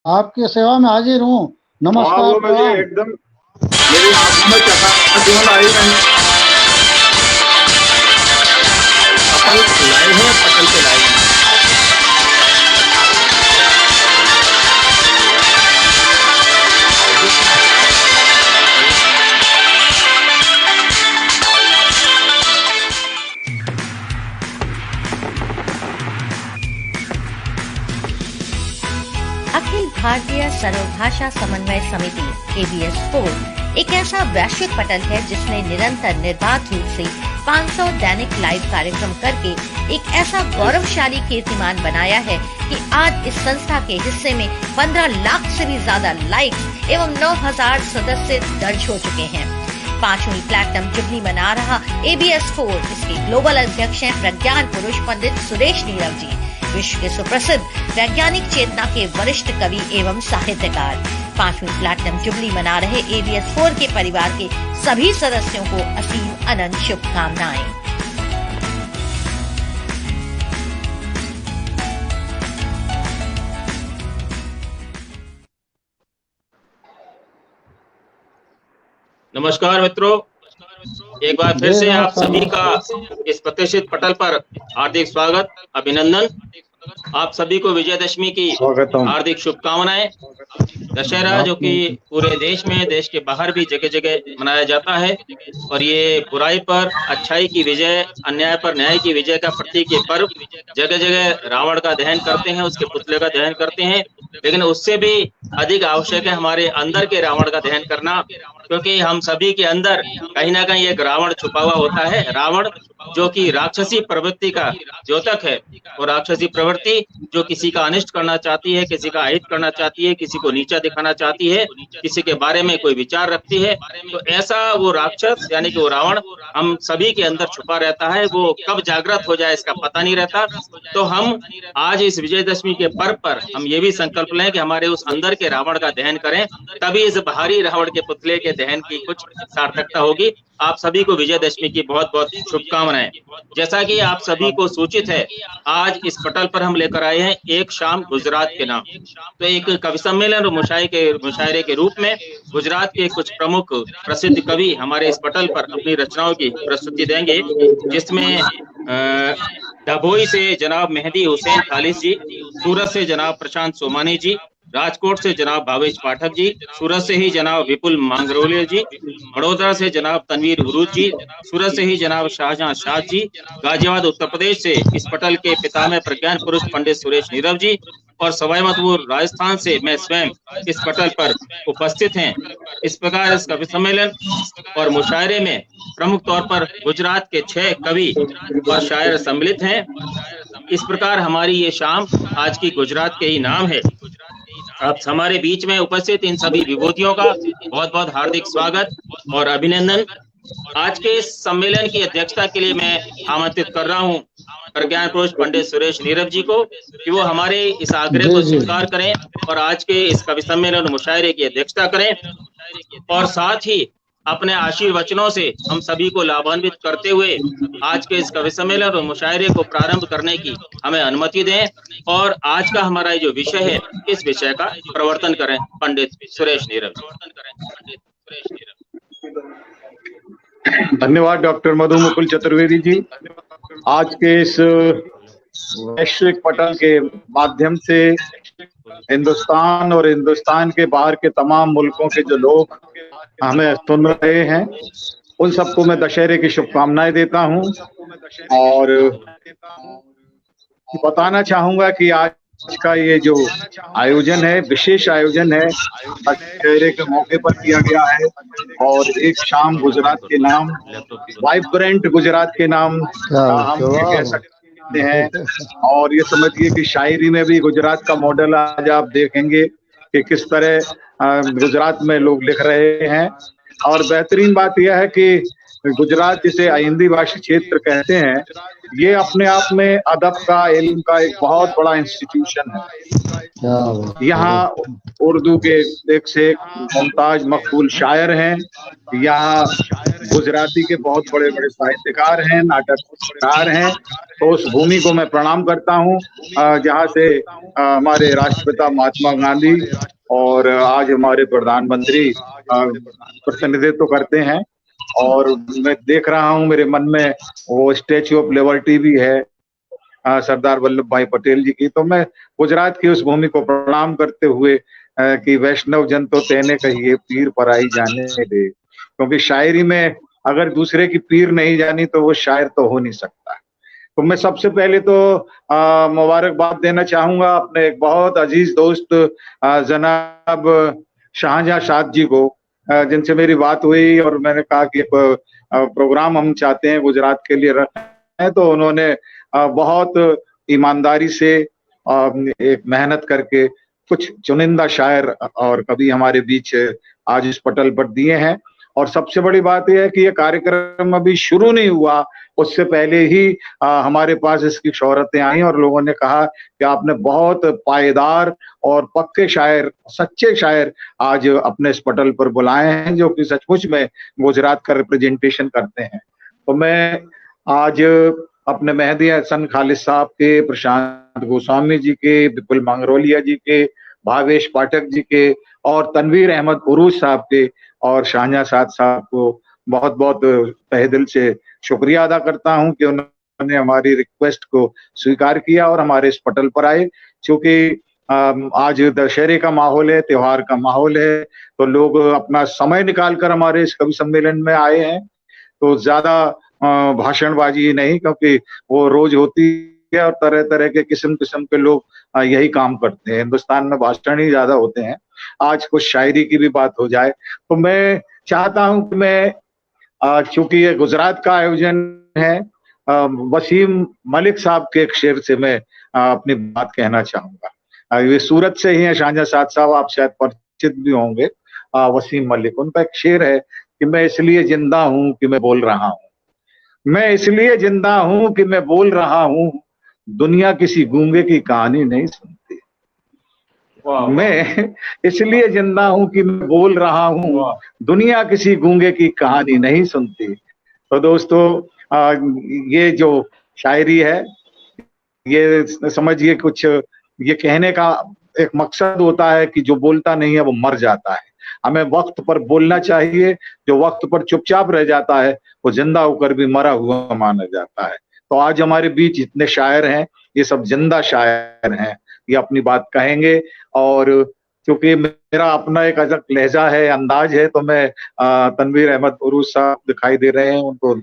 आपकी सेवा में हाजिर हूँ। हाँ, नमस्कार, वो मुझे प्रणाम। एकदम मेरी आंखों में चकाचौंध आई नहीं। पटल लाइव है, पटल पे लाइव है। अखिल भारतीय सर्वभाषा समन्वय समिति ABS4 एक ऐसा वैश्विक पटल है जिसने निरंतर निर्बाध रूप से 500 दैनिक लाइव कार्यक्रम करके एक ऐसा गौरवशाली कीर्तिमान बनाया है कि आज इस संस्था के हिस्से में 15 लाख से भी ज्यादा लाइक्स एवं 9000 सदस्य दर्ज हो चुके हैं। 5वीं प्लैटिनम जुबली मना रहा ABS4 इसके ग्लोबल अध्यक्ष हैं प्रज्ञान पुरुष पंडित सुरेश नीरव जी, विश्व के सुप्रसिद्ध वैज्ञानिक चेतना के वरिष्ठ कवि एवं साहित्यकार। 5वीं प्लैटिनम जुबली मना रहे ABS4 के परिवार के सभी सदस्यों को असीम अनंत शुभकामनाएं। नमस्कार मित्रों, एक बार फिर से आप सभी का इस प्रतिष्ठित पटल पर हार्दिक स्वागत, अभिनंदन। आप सभी को विजयदशमी की हार्दिक शुभकामनाएं। दशहरा जो कि पूरे देश में, देश के बाहर भी जगह जगह मनाया जाता है और ये बुराई पर अच्छाई की विजय, अन्याय पर न्याय की विजय का प्रतीक ये पर्व। जगह जगह रावण का दहन करते हैं, उसके पुतले का दहन करते हैं, लेकिन उससे भी अधिक आवश्यक है हमारे अंदर के रावण का दहन करना, क्योंकि हम सभी के अंदर कहीं ना कहीं एक रावण छुपा हुआ होता है। रावण जो कि राक्षसी प्रवृत्ति का द्योतक है, और राक्षसी प्रवृत्ति जो किसी का अनिष्ट करना चाहती है, किसी का अहित करना चाहती है, किसी को नीचा दिखाना चाहती है, किसी के बारे में कोई विचार रखती है, तो ऐसा वो राक्षस यानी कि वो रावण हम सभी के अंदर छुपा रहता है। वो कब जागृत हो जाए इसका पता नहीं रहता। तो हम आज इस विजयदशमी के पर्व पर हम ये भी संकल्प लें कि हमारे उस अंदर के रावण का दहन करें, तभी इस बाहरी रावण के पुतले के दहन की कुछ सार्थकता होगी। आप सभी को विजयदशमी की बहुत बहुत शुभकामनाएं। जैसा कि आप सभी को सूचित है, आज इस पटल पर हम लेकर आए हैं एक शाम गुजरात के नाम। तो एक कवि सम्मेलन और मुशायरे के रूप में गुजरात के कुछ प्रमुख प्रसिद्ध कवि हमारे इस पटल पर अपनी रचनाओं की प्रस्तुति देंगे, जिसमें डभोई से जनाब मेहदी हुसैन खालिद जी, सूरत से जनाब प्रशांत सोमानी जी, राजकोट से जनाब भावेश पाठक जी, सूरत से ही जनाब विपुल मांगरोलिया जी, बड़ौदा से जनाब तनवीर हुरूज जी, सूरत से ही जनाब शाहजहां शाह जी, गाजियाबाद उत्तर प्रदेश से इस पटल के पिता में प्रज्ञान पुरुष पंडित सुरेश नीरव जी, और सवाई माधोपुर राजस्थान से मैं स्वयं इस पटल पर उपस्थित हैं। इस प्रकार इस कवि सम्मेलन और मुशायरे में प्रमुख तौर पर गुजरात के 6 कवि और शायर सम्मिलित हैं। इस प्रकार हमारी ये शाम आज की गुजरात के ही नाम है। आप हमारे बीच में उपस्थित इन सभी विभूतियों का बहुत बहुत हार्दिक स्वागत और अभिनंदन। आज के इस सम्मेलन की अध्यक्षता के लिए मैं आमंत्रित कर रहा हूं प्रज्ञान पुरुष पंडित सुरेश नीरव जी को कि वो हमारे इस आग्रह को स्वीकार करें और आज के इस कवि सम्मेलन और मुशायरे की अध्यक्षता करें, और साथ ही अपने आशीर्वचनों से हम सभी को लाभान्वित करते हुए आज के इस कवि सम्मेलन और मुशायरे को प्रारंभ करने की हमें अनुमति दें, और आज का हमारा जो विषय है इस विषय का प्रवर्तन करें पंडित सुरेश नीरव। धन्यवाद डॉक्टर मधु मुकुल चतुर्वेदी जी। आज के इस वैश्विक पटल के माध्यम से हिंदुस्तान और हिंदुस्तान के बाहर के तमाम मुल्कों के जो लोग हमें सुन रहे हैं, उन सबको मैं दशहरे की शुभकामनाएं देता हूं, और बताना चाहूंगा कि आज का ये जो आयोजन है, विशेष आयोजन है, दशहरे के मौके पर किया गया है, और एक शाम गुजरात के नाम, वाइब्रेंट गुजरात के नाम हम ये कह सकते हैं। और ये समझिए कि शायरी में भी गुजरात का मॉडल आज आप देखेंगे कि किस तरह गुजरात में लोग लिख रहे हैं। और बेहतरीन बात यह है कि गुजरात जिसे आइंदी भाषी क्षेत्र कहते हैं, ये अपने आप में अदब का, इल्म का एक बहुत बड़ा इंस्टीट्यूशन है। यहाँ उर्दू के एक से एक मुमताज मकबूल शायर हैं, यहाँ गुजराती के बहुत बड़े बड़े साहित्यकार हैं, नाटककार हैं। तो उस भूमि को मैं प्रणाम करता हूँ जहाँ से हमारे राष्ट्रपिता महात्मा गांधी और आज हमारे प्रधानमंत्री प्रतिनिधित्व करते हैं। और मैं देख रहा हूँ मेरे मन में वो स्टैच्यू ऑफ लिबर्टी भी है सरदार वल्लभ भाई पटेल जी की। तो मैं गुजरात की उस भूमि को प्रणाम करते हुए कि वैष्णव जन तो तेने कहिए पीर पराई जाने दे, क्योंकि शायरी में अगर दूसरे की पीर नहीं जानी तो वो शायर तो हो नहीं सकता। तो मैं सबसे पहले तो मुबारकबाद देना चाहूंगा अपने एक बहुत अजीज दोस्त जनाब शाहजहां साद जी को, जिनसे मेरी बात हुई और मैंने कहा कि प्रोग्राम हम चाहते हैं गुजरात के लिए रखें। तो उन्होंने बहुत ईमानदारी से एक मेहनत करके कुछ चुनिंदा शायर और कवि हमारे बीच आज इस पटल पर दिए हैं। और सबसे बड़ी बात यह है कि ये कार्यक्रम अभी शुरू नहीं हुआ, उससे पहले ही हमारे पास इसकी शोहरतें आई और लोगों ने कहा कि आपने बहुत पायदार और पक्के शायर, सच्चे शायर आज अपने इस पटल पर बुलाए हैं जो कि सचमुच में गुजरात का रिप्रेजेंटेशन करते हैं। तो मैं आज अपने मेहदी हसन खालिद साहब के, प्रशांत गोस्वामी जी के, विपुल मंगरोलिया जी के, भावेश पाठक जी के और तनवीर अहमद उरूज साहब के और शाहजहां साद साहब को बहुत बहुत तहे दिल से शुक्रिया अदा करता हूं कि उन्होंने हमारी रिक्वेस्ट को स्वीकार किया और हमारे इस पटल पर आए। क्योंकि आज दशहरे का माहौल है, त्योहार का माहौल है, तो लोग अपना समय निकालकर हमारे इस कवि सम्मेलन में आए हैं। तो ज्यादा भाषणबाजी नहीं, क्योंकि वो रोज होती है और तरह तरह के किस्म किस्म के लोग यही काम करते हैं। हिंदुस्तान में भाषण ही ज्यादा होते हैं। आज कुछ शायरी की भी बात हो जाए। तो मैं चाहता हूं कि मैं चूंकि ये गुजरात का आयोजन है, वसीम मलिक साहब के एक शेर से मैं अपनी बात कहना चाहूंगा। ये सूरत से ही है शाहजहां साद साहब, आप शायद परिचित भी होंगे। वसीम मलिक, उनका एक शेर है कि मैं इसलिए जिंदा हूं कि मैं बोल रहा हूं, मैं इसलिए जिंदा हूं कि मैं बोल रहा हूं, दुनिया किसी गूंगे की कहानी नहीं सुनती। मैं इसलिए जिंदा हूं कि मैं बोल रहा हूं, दुनिया किसी गूंगे की कहानी नहीं सुनती। तो दोस्तों, ये जो शायरी है, ये समझिए कुछ ये कहने का एक मकसद होता है कि जो बोलता नहीं है वो मर जाता है। हमें वक्त पर बोलना चाहिए, जो वक्त पर चुपचाप रह जाता है वो जिंदा होकर भी मरा हुआ माना जाता है। तो आज हमारे बीच जितने शायर हैं ये सब जिंदा शायर हैं, ये अपनी बात कहेंगे। और क्योंकि मेरा अपना एक अलग लहजा है, अंदाज है, तो मैं तनवीर अहमद उरूज साहब दिखाई दे रहे हैं, उनको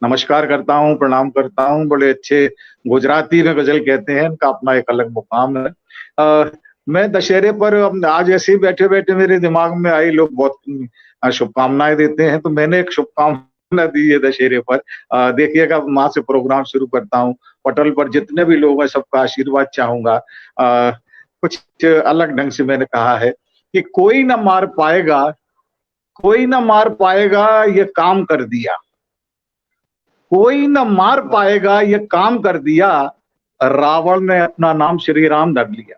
नमस्कार करता हूँ, प्रणाम करता हूँ। बड़े अच्छे गुजराती में गजल कहते हैं, इनका अपना एक अलग मुकाम है। मैं दशहरे पर आज ऐसे ही बैठे बैठे मेरे दिमाग में आई, लोग बहुत शुभकामनाएं देते हैं, तो मैंने एक शुभकामना दी है दशहरे पर। देखिएगा, वहां से प्रोग्राम शुरू करता हूँ। पटल पर जितने भी लोग हैं सबका आशीर्वाद चाहूंगा। कुछ अलग ढंग से मैंने कहा है कि कोई ना मार पाएगा, कोई ना मार पाएगा, ये काम कर दिया, कोई ना मार पाएगा, ये काम कर दिया, रावण ने अपना नाम श्री राम धर लिया।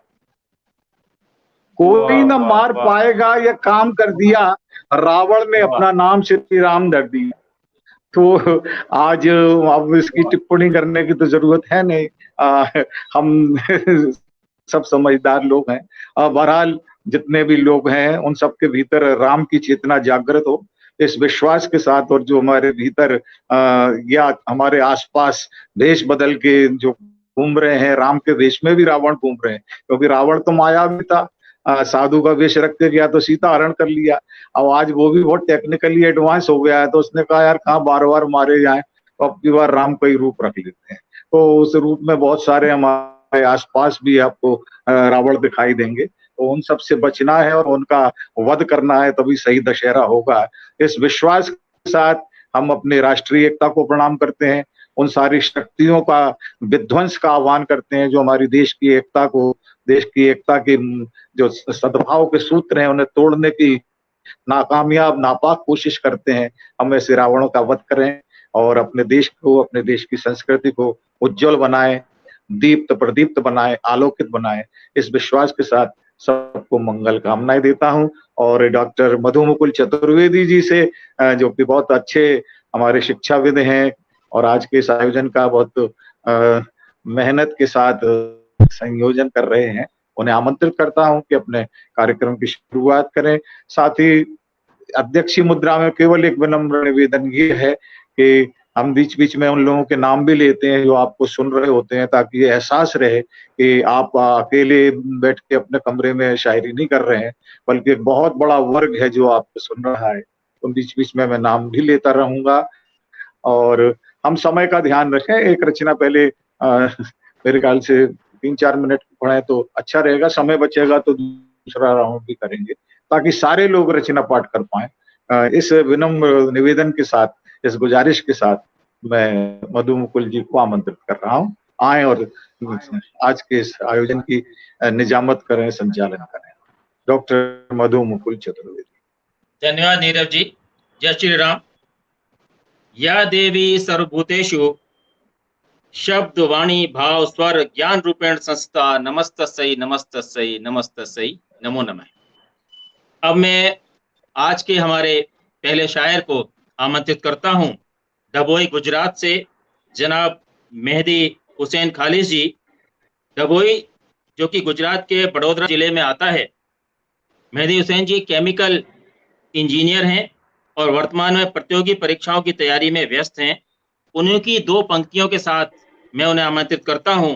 कोई न मार पाएगा, ये काम कर दिया, रावण ने अपना नाम श्री राम धर दिया। तो आज अब इसकी टिप्पणी करने की तो जरूरत है नहीं, हम सब समझदार लोग हैं। बहरहाल जितने भी लोग हैं उन सबके भीतर राम की चेतना जागृत हो, इस विश्वास के साथ। और जो हमारे भीतर या हमारे आसपास वेश बदल के जो घूम रहे हैं, राम के वेश में भी रावण घूम रहे हैं, क्योंकि रावण तो मायावी था, साधु का वेश रख के गया तो सीता हरण कर लिया। अब आज वो भी बहुत टेक्निकली एडवांस हो गया है, तो उसने कहा यार कहाँ बार बार मारे जाए, तो अब की बार राम का ही रूप रख लेते हैं। तो उस रूप में बहुत सारे हमारे आसपास भी आपको रावण दिखाई देंगे, तो उन सब से बचना है और उनका वध करना है, तभी सही दशहरा होगा। इस विश्वास के साथ हम अपने राष्ट्रीय एकता को प्रणाम करते हैं, उन सारी शक्तियों का विध्वंस का आह्वान करते हैं जो हमारी देश की एकता को, देश की एकता के जो सद्भाव के सूत्र हैं उन्हें तोड़ने की नाकामयाब नापाक कोशिश करते हैं, हम ऐसे रावणों का वध करें और अपने देश को, अपने देश की संस्कृति को उज्जवल बनाए, दीप्त प्रदीप्त बनाए, आलोकित बनाए। इस विश्वास के साथ सबको मंगल कामनाएं देता हूं। और डॉक्टर मधु मुकुल चतुर्वेदी जी से, जो कि बहुत अच्छे हमारे शिक्षाविद हैं और आज के इस आयोजन का बहुत मेहनत के साथ संयोजन कर रहे हैं, उन्हें आमंत्रित करता हूं कि अपने कार्यक्रम की शुरुआत करें। साथ ही अध्यक्षीय मुद्रा में केवल एक विनम्र निवेदन ये है कि हम बीच बीच में उन लोगों के नाम भी लेते हैं जो आपको सुन रहे होते हैं, ताकि ये एहसास रहे कि आप अकेले बैठ के अपने कमरे में शायरी नहीं कर रहे हैं, बल्कि एक बहुत बड़ा वर्ग है जो आपको सुन रहा है। तो बीच बीच में मैं नाम भी लेता रहूंगा और हम समय का ध्यान रखें। एक रचना पहले मेरे ख्याल से 3-4 मिनट पढ़े तो अच्छा रहेगा, समय बचेगा तो दूसरा राउंड भी करेंगे ताकि सारे लोग रचना पाठ कर पाए। इस विनम्र निवेदन के साथ, इस गुजारिश के साथ मैं मधु मुकुल जी को आमंत्रित कर रहा हूँ, आए और आज के इस आयोजन की निजामत करें, संचालन करें। डॉक्टर मधु मुकुल चतुर्वेदी। धन्यवाद नीरव जी। जय श्री राम। या देवी सर्वभूतेषु शब्द वाणी भाव स्वर ज्ञान रूपेण संस्था नमस्तस्यै नमस्तस्यै नमस्तस्यै नमो नमः। अब मैं आज के हमारे पहले शायर को आमंत्रित करता हूं, डभोई गुजरात से जनाब मेहदी हुसैन खालिद जी। डभोई जो कि गुजरात के बड़ौदा जिले में आता है। मेहदी हुसैन जी केमिकल इंजीनियर हैं और वर्तमान में प्रतियोगी परीक्षाओं की तैयारी में व्यस्त हैं। उन्हीं की 2 पंक्तियों के साथ मैं उन्हें आमंत्रित करता हूं।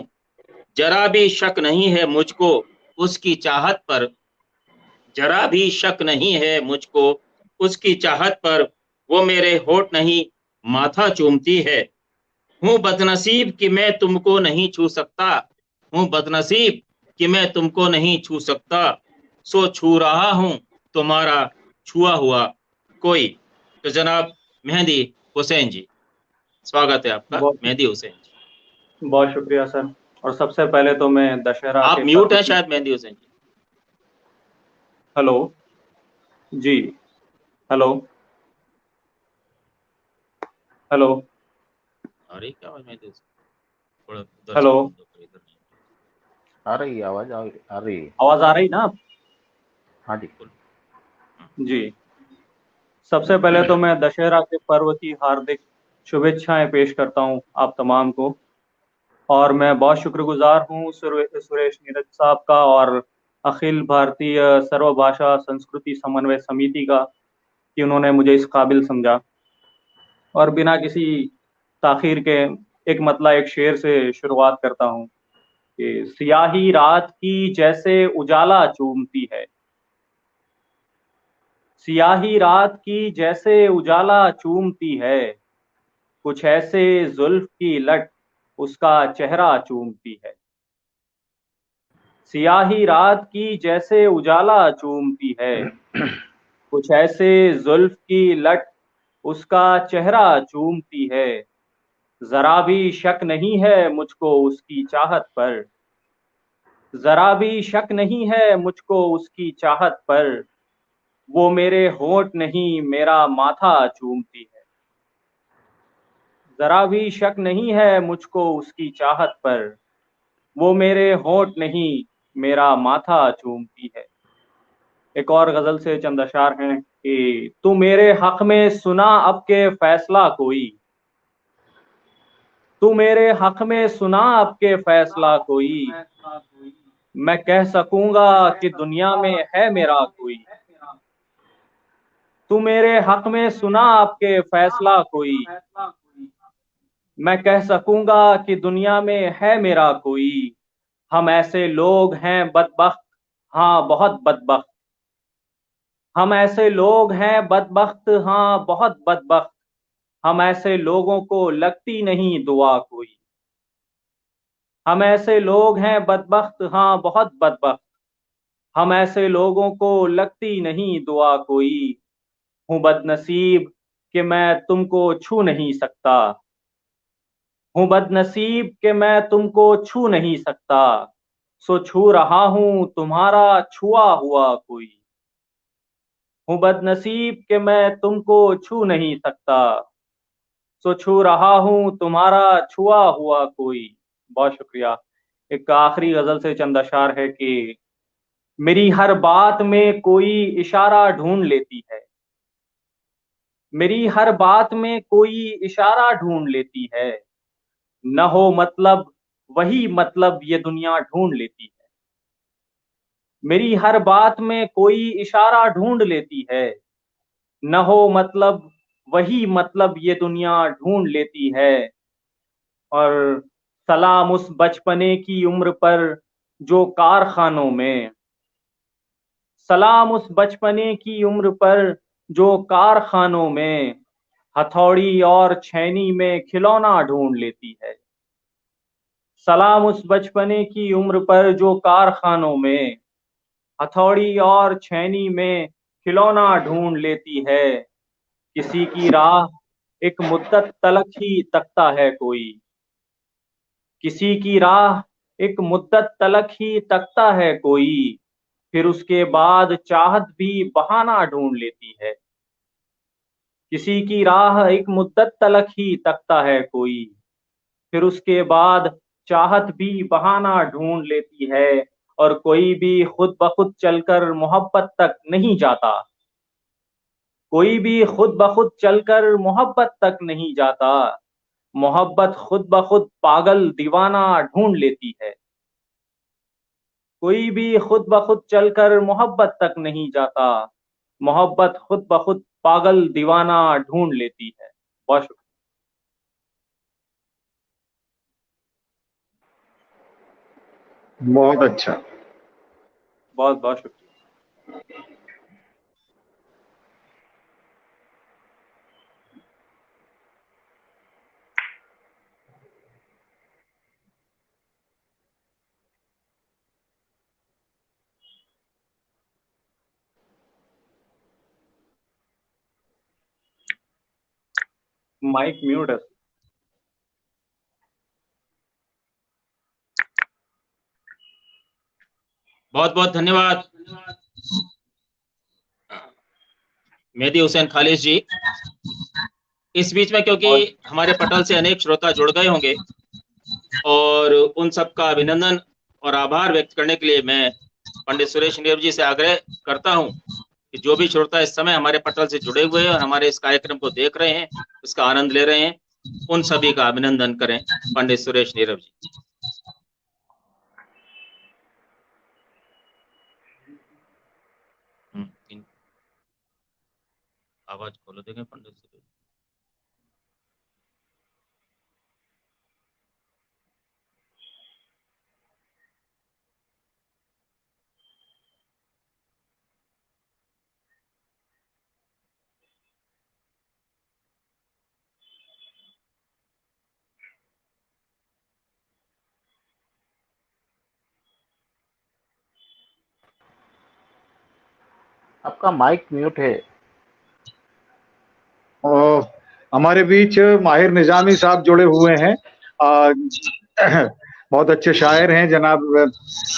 जरा भी शक नहीं है मुझको उसकी चाहत पर, जरा भी शक नहीं है मुझको उसकी चाहत पर, वो मेरे होठ नहीं माथा चूमती है। हूँ बदनसीब कि मैं तुमको नहीं छू सकता, हूँ बदनसीब कि मैं तुमको नहीं छू सकता, सो छू रहा हूँ तुम्हारा छुआ हुआ कोई। तो जनाब मेहदी हुसैन जी, स्वागत है आपका। मेहदी हुसैन जी। बहुत शुक्रिया सर। और सबसे पहले तो मैं दशहरा, आप म्यूट हैं शायद मेहदी हुसैन जी। हेलो जी, हेलो हेलो, अरे क्या आवाज मेहदी हुसैन, थोड़ा उधर हेलो, आ रही है आवाज, आ रही है, आवाज आ रही ना आप? हाँ जी जी। सबसे पहले तो मैं दशहरा के पर्व की हार्दिक शुभेच्छाएं पेश करता हूं आप तमाम को। और मैं बहुत शुक्रगुजार हूं सुरेश नीरज साहब का और अखिल भारतीय सर्वभाषा संस्कृति समन्वय समिति का कि उन्होंने मुझे इस काबिल समझा। और बिना किसी ताखीर के एक मतला एक शेर से शुरुआत करता हूं कि सियाही रात की जैसे उजाला चूमती है, सियाही रात की जैसे उजाला चूमती है, कुछ ऐसे जुल्फ की लट उसका चेहरा चूमती है। सियाही रात की जैसे उजाला चूमती है, कुछ ऐसे जुल्फ की लट उसका चेहरा चूमती है। जरा भी शक नहीं है मुझको उसकी चाहत पर, जरा भी शक नहीं है मुझको उसकी चाहत पर, वो मेरे होंठ नहीं मेरा माथा चूमती है। जरा भी शक नहीं है मुझको उसकी चाहत पर, वो मेरे होंठ नहीं मेरा माथा चूमती है। एक और गजल से चंद अशार हैं कि तू मेरे हक में सुना अब के फैसला कोई, तू मेरे हक में सुना अब के फैसला कोई, मैं कह सकूंगा कि दुनिया में है मेरा कोई। तू मेरे हक में सुना आपके फैसला कोई, मैं कह सकूंगा कि दुनिया में है मेरा कोई। हम ऐसे लोग हैं बदबख्त, हाँ बहुत बदबख्त, हम ऐसे लोग हैं बदबख्त, हाँ बहुत बदबख्त, हम ऐसे लोगों को लगती नहीं दुआ कोई। हम ऐसे लोग हैं बदबख्त, हाँ बहुत बदबख्त, हम ऐसे लोगों को लगती नहीं दुआ कोई। हूँ बदनसीब कि मैं तुमको छू नहीं सकता, हूँ बदनसीब कि मैं तुमको छू नहीं सकता, सो छू रहा हूँ तुम्हारा छुआ हुआ कोई। हूँ बदनसीब कि मैं तुमको छू नहीं सकता, सो छू रहा हूँ तुम्हारा छुआ हुआ कोई। बहुत शुक्रिया। एक आखिरी गजल से चंद अशार है कि मेरी हर बात में कोई इशारा ढूंढ लेती है, मेरी हर बात में कोई इशारा ढूंढ लेती है, न हो मतलब वही मतलब ये दुनिया ढूंढ लेती है। मेरी हर बात में कोई इशारा ढूंढ लेती है, न हो मतलब वही मतलब ये दुनिया ढूंढ लेती है। और सलाम उस बचपने की उम्र पर जो कारखानों में, सलाम उस बचपने की उम्र पर जो कारखानों में हथौड़ी और छैनी में खिलौना ढूंढ लेती है। सलाम उस बचपने की उम्र पर जो कारखानों में हथौड़ी और छैनी में खिलौना ढूंढ लेती है। किसी की राह एक मुद्दत तलक ही तकता है कोई, किसी की राह एक मुद्दत तलक ही तकता है कोई, फिर उसके बाद चाहत भी बहाना ढूंढ लेती है। किसी की राह एक मुद्दत तलक ही तकता है कोई, फिर उसके बाद चाहत भी बहाना ढूंढ लेती है। और कोई भी खुद ब खुद चलकर मोहब्बत तक नहीं जाता, कोई भी खुद ब खुद चलकर मोहब्बत तक नहीं जाता, मोहब्बत खुद ब खुद पागल दीवाना ढूंढ लेती है। कोई भी खुद ब खुद चलकर मोहब्बत तक नहीं जाता, मोहब्बत खुद ब खुद पागल दीवाना ढूंढ लेती है। बहुत शुक्रिया। बहुत अच्छा। बहुत बहुत शुक्रिया। माइक म्यूट है। बहुत बहुत धन्यवाद मेहदी हुसैन खालिद जी। इस बीच में क्योंकि हमारे पटल से अनेक श्रोता जुड़ गए होंगे और उन सबका अभिनंदन और आभार व्यक्त करने के लिए मैं पंडित सुरेश नीरव जी से आग्रह करता हूं कि जो भी श्रोता इस समय हमारे पटल से जुड़े हुए हैं और हमारे इस कार्यक्रम को देख रहे हैं, उसका आनंद ले रहे हैं, उन सभी का अभिनंदन करें। पंडित सुरेश नीरव जी। आवाज खोलो देंगे पंडित सुरेश। आपका माइक म्यूट है। हमारे बीच माहिर निजामी साहब जुड़े हुए हैं। बहुत अच्छे शायर हैं। जनाब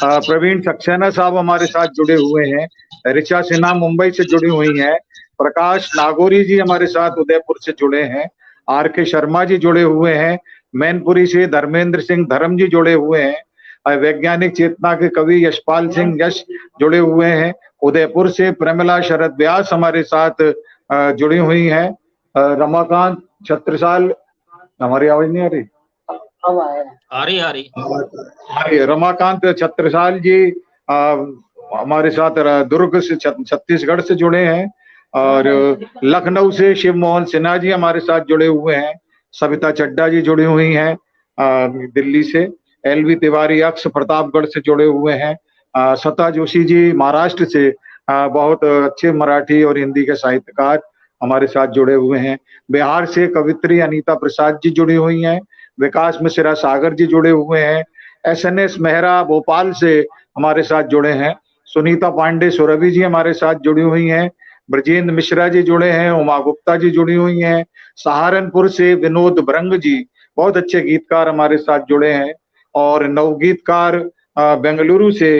प्रवीण सक्सेना साहब हमारे साथ जुड़े हुए हैं। ऋचा सिन्हा मुंबई से जुड़ी हुई हैं। प्रकाश नागौरी जी हमारे साथ उदयपुर से जुड़े हैं। आर के शर्मा जी जुड़े हुए हैं। मैनपुरी से धर्मेंद्र सिंह धर्म जी जुड़े हुए हैं। वैज्ञानिक चेतना के कवि यशपाल सिंह यश जुड़े हुए हैं। उदयपुर से प्रमिला शरद व्यास हमारे साथ जुड़ी हुई हैं। रमाकांत छत्रसाल, हमारी आवाज नहीं आ रही? आ रही। रमाकांत छत्रसाल जी हमारे साथ दुर्ग से छत्तीसगढ़ से जुड़े हैं। और लखनऊ से शिव मोहन सिन्हा जी हमारे साथ जुड़े हुए हैं। सविता चड्डा जी जुड़ी हुई हैं दिल्ली से। एलवी तिवारी अक्स प्रतापगढ़ से जुड़े हुए हैं। सता जोशी जी महाराष्ट्र से बहुत अच्छे मराठी और हिंदी के साहित्यकार हमारे साथ जुड़े हुए हैं। बिहार से कवित्री अनीता प्रसाद जी जुड़ी हुई हैं। विकास मिश्रा सागर जी जुड़े हुए हैं। SNS मेहरा भोपाल से हमारे साथ जुड़े हैं। सुनीता पांडे सुरभि जी हमारे साथ जुड़ी हुई हैं। ब्रजेंद्र मिश्रा जी जुड़े हैं। उमा गुप्ता जी जुड़ी हुई हैं। सहारनपुर से विनोद ब्रंग जी बहुत अच्छे गीतकार हमारे साथ जुड़े हैं। और नवगीतकार बेंगलुरु से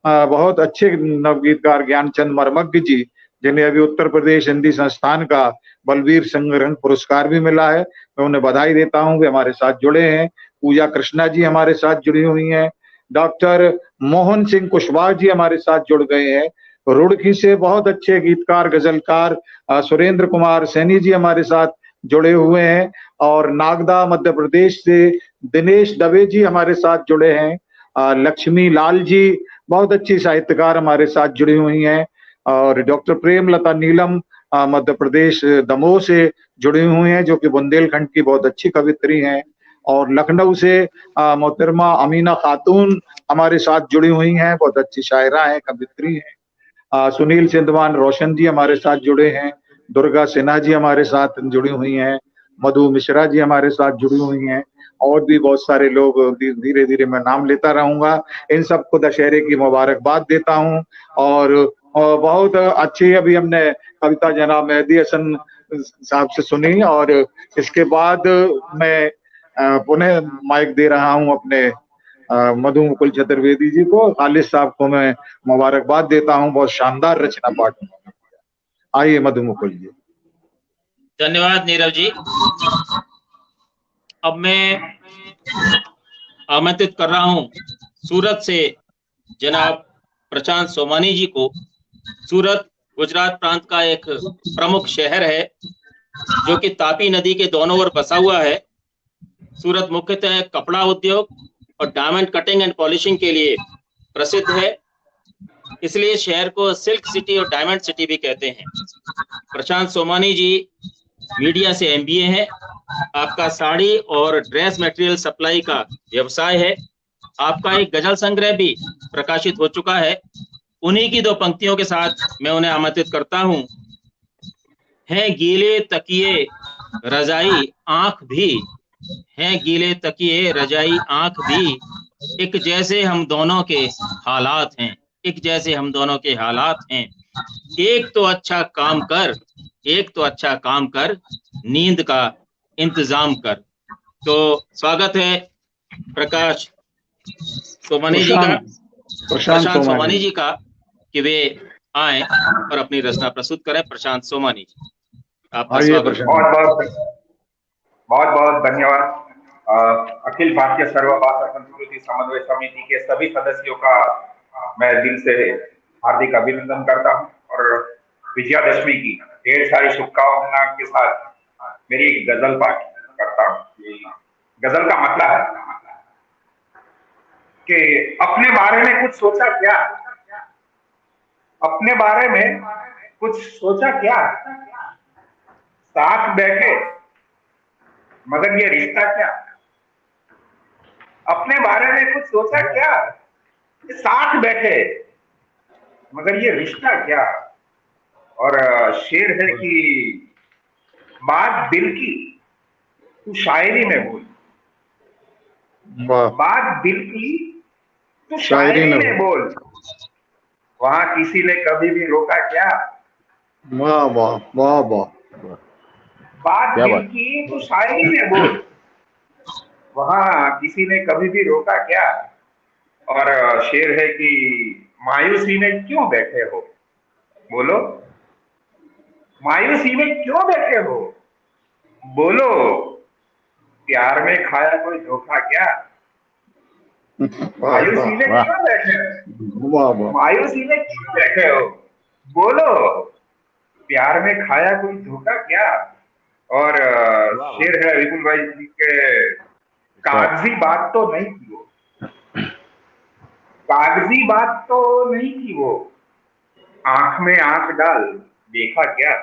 बहुत अच्छे नवगीतकार ज्ञानचंद मरमग्ग जी जिन्हें अभी उत्तर प्रदेश हिंदी संस्थान का बलवीर संग्रहण पुरस्कार भी मिला है। मैं उन्हें बधाई देता हूं, वे हमारे साथ जुड़े हैं। पूजा कृष्णा जी हमारे साथ जुड़ी हुई हैं। डॉक्टर मोहन सिंह कुशवाहा जी हमारे साथ जुड़ गए हैं। रुड़की से बहुत अच्छे गीतकार गजलकार सुरेंद्र कुमार सैनी जी हमारे साथ जुड़े हुए हैं। और नागदा मध्य प्रदेश से दिनेश दवे जी हमारे साथ जुड़े हैं। लक्ष्मी लाल जी बहुत अच्छी साहित्यकार हमारे साथ जुड़ी हुई हैं। और डॉक्टर प्रेमलता नीलम मध्य प्रदेश दमोह से जुड़ी हुई हैं, जो कि बुंदेलखंड की बहुत अच्छी कवित्री हैं। और लखनऊ से मोहतरमा अमीना खातून हमारे साथ जुड़ी हुई हैं, बहुत अच्छी शायरा हैं, कवित्री हैं। सुनील सिंधवान रोशन जी हमारे साथ जुड़े हैं। दुर्गा सिन्हा जी हमारे साथ जुड़ी हुई हैं। मधु मिश्रा जी हमारे साथ जुड़ी हुई हैं। और भी बहुत सारे लोग, धीरे धीरे मैं नाम लेता रहूंगा। इन सबको दशहरे की मुबारकबाद देता हूं। और बहुत अच्छी अभी हमने कविता जनाब मेहदी हसन साहब से सुनी। और इसके बाद मैं पुनः माइक दे रहा हूं अपने मधु मुकुल चतुर्वेदी जी को। खालिद साहब को मैं मुबारकबाद देता हूं, बहुत शानदार रचना पाठ। आइए मधु मुकुल जी। धन्यवाद नीरव जी। अब मैं आमंत्रित कर रहा हूं सूरत से जनाब प्रशांत सोमानी जी को। सूरत गुजरात प्रांत का एक प्रमुख शहर है जो कि तापी नदी के दोनों ओर बसा हुआ है। सूरत मुख्यतः कपड़ा उद्योग और डायमंड कटिंग एंड पॉलिशिंग के लिए प्रसिद्ध है, इसलिए शहर को सिल्क सिटी और डायमंड सिटी भी कहते हैं। प्रशांत सोमानी जी मीडिया से MBA हैं। आपका साड़ी और ड्रेस मटेरियल सप्लाई का व्यवसाय है। आपका एक गजल संग्रह भी प्रकाशित हो चुका है। उन्हीं की दो पंक्तियों के साथ मैं उन्हें आमंत्रित करता हूं। हैं गीले तकिए रजाई आंख भी, हैं गीले तकिए रजाई आंख भी, एक जैसे हम दोनों के हालात हैं, एक जैसे हम दोनों के हालात हैं। एक तो अच्छा काम कर, एक तो अच्छा काम कर, नींद का इंतजाम कर। तो स्वागत है प्रकाश सोमानी जी का, प्रशांत सोमानी जी का, कि वे आए और अपनी रचना प्रस्तुत करें। प्रशांत सोमानी जी, आपका स्वागत। बहुत बहुत धन्यवाद। अखिल भारतीय सर्वभाषा संस्कृति समन्वय समिति के सभी सदस्यों का मैं दिल से हार्दिक अभिनंदन करता हूं और विजयादशमी की ढेर सारी शुभकामना के साथ मेरी एक गजल पाठ करता हूं। गजल का मतलब है कि अपने बारे में कुछ सोचा क्या, अपने बारे में कुछ सोचा क्या, साथ बैठे मगर ये रिश्ता क्या, अपने बारे में कुछ सोचा क्या, साथ बैठे मगर ये रिश्ता क्या। और शेर है कि बात दिल की तू शायरी में बोल, बात दिल की तू शायरी में बोल, वहां किसी ने कभी भी रोका क्या। वाह वाह वाह वाह। बात दिल की तू शायरी में बोल, वहां किसी ने कभी भी रोका क्या। और शेर है कि मायूसी में क्यों बैठे हो, बोलो मायूसी में क्यों बैठे हो, बोलो प्यार में खाया कोई धोखा क्या। मायूसी में क्यों बैठे हो, मायूसी में क्यों बैठे हो, बोलो प्यार में खाया कोई धोखा क्या। और शेर है विपुल भाई जी के, कागजी बात तो नहीं थी वो, कागजी बात तो नहीं थी वो, आंख में आंख डाल देखा क्या।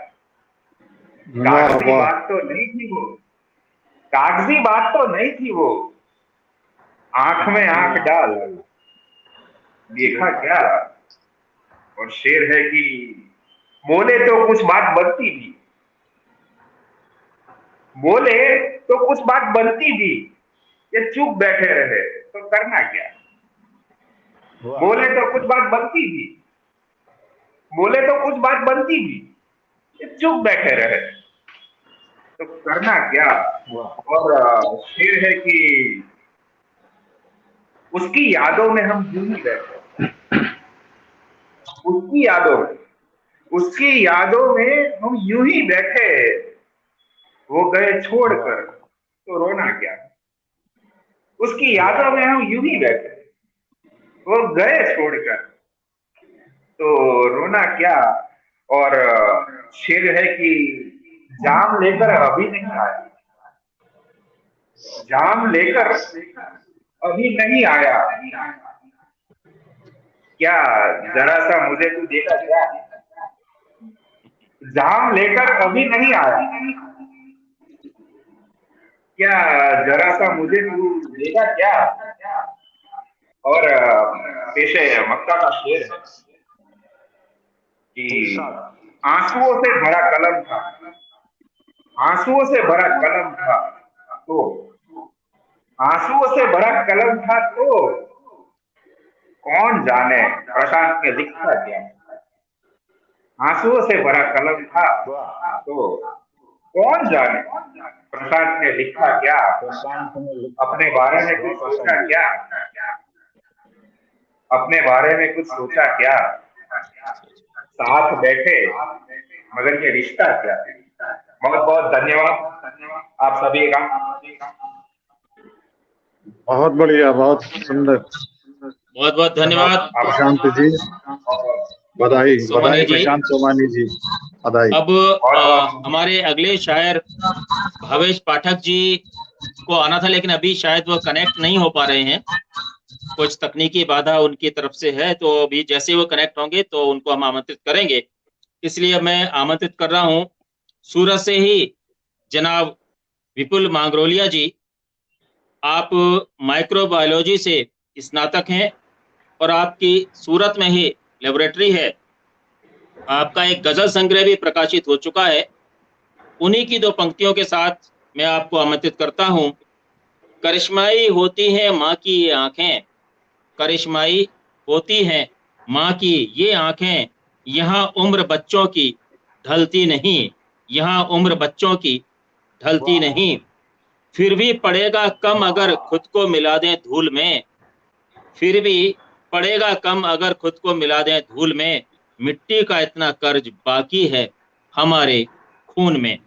कागजी बात तो नहीं थी वो, कागजी बात तो नहीं थी वो, आंख में आंख डाल देखा क्या। और शेर है कि बोले तो कुछ बात बनती भी, बोले तो कुछ बात बनती भी, ये चुप बैठे रहे तो करना क्या। बोले तो कुछ बात बनती भी, बोले तो कुछ बात बनती भी, ये चुप बैठे रहे तो करना क्या। और शेर है कि उसकी यादों में हम यूं ही रहते, उसकी यादों में उसकी यादों में हम यूं ही बैठे, वो गए छोड़कर तो रोना क्या। उसकी यादों में हम यूं ही बैठे, वो गए छोड़कर तो रोना क्या। और शेर है कि जाम लेकर अभी नहीं आया, जाम लेकर अभी नहीं आया, क्या जरा सा मुझे तू देगा क्या। जाम लेकर अभी नहीं आया, क्या जरा सा मुझे तू देगा क्या। और पेशे मक्का का शेर है कि आंसुओं से भरा कलम था, आंसुओं से भरा कलम था तो, आंसुओं से भरा कलम था तो कौन जाने प्रशांत ने लिखा क्या। आंसुओं से भरा कलम था तो कौन जाने प्रशांत ने लिखा क्या। अपने बारे में कुछ सोचा क्या, अपने बारे में कुछ सोचा क्या। साथ बैठे मगर ये रिश्ता क्या। बहुत बहुत धन्यवाद आप सभी का। बहुत बढ़िया, बहुत सुंदर। बहुत बहुत धन्यवाद प्रशांत जी, बधाई सोमानी बधाई जी। प्रशांत सोमानी जी, बधाई। अब हमारे अगले शायर भावेश पाठक जी को आना था, लेकिन अभी शायद वो कनेक्ट नहीं हो पा रहे हैं, कुछ तकनीकी बाधा उनकी तरफ से है। तो अभी जैसे वो कनेक्ट होंगे तो उनको हम आमंत्रित करेंगे। इसलिए मैं आमंत्रित कर रहा हूं सूरत से ही जनाब विपुल मांगरोलिया जी। आप माइक्रोबायोलॉजी से स्नातक हैं और आपकी सूरत में ही लेबोरेटरी है। आपका एक गजल संग्रह भी प्रकाशित हो चुका है। उन्हीं की दो पंक्तियों के साथ मैं आपको आमंत्रित करता हूं। करिश्माई होती है माँ की ये आंखें, करिश्माई होती हैं माँ की ये आंखें, यहाँ उम्र बच्चों की ढलती नहीं, यहाँ उम्र बच्चों की ढलती नहीं। फिर भी पड़ेगा कम अगर खुद को मिला दें धूल में, फिर भी पड़ेगा कम अगर खुद को मिला दें धूल में, मिट्टी का इतना कर्ज बाकी है हमारे खून में।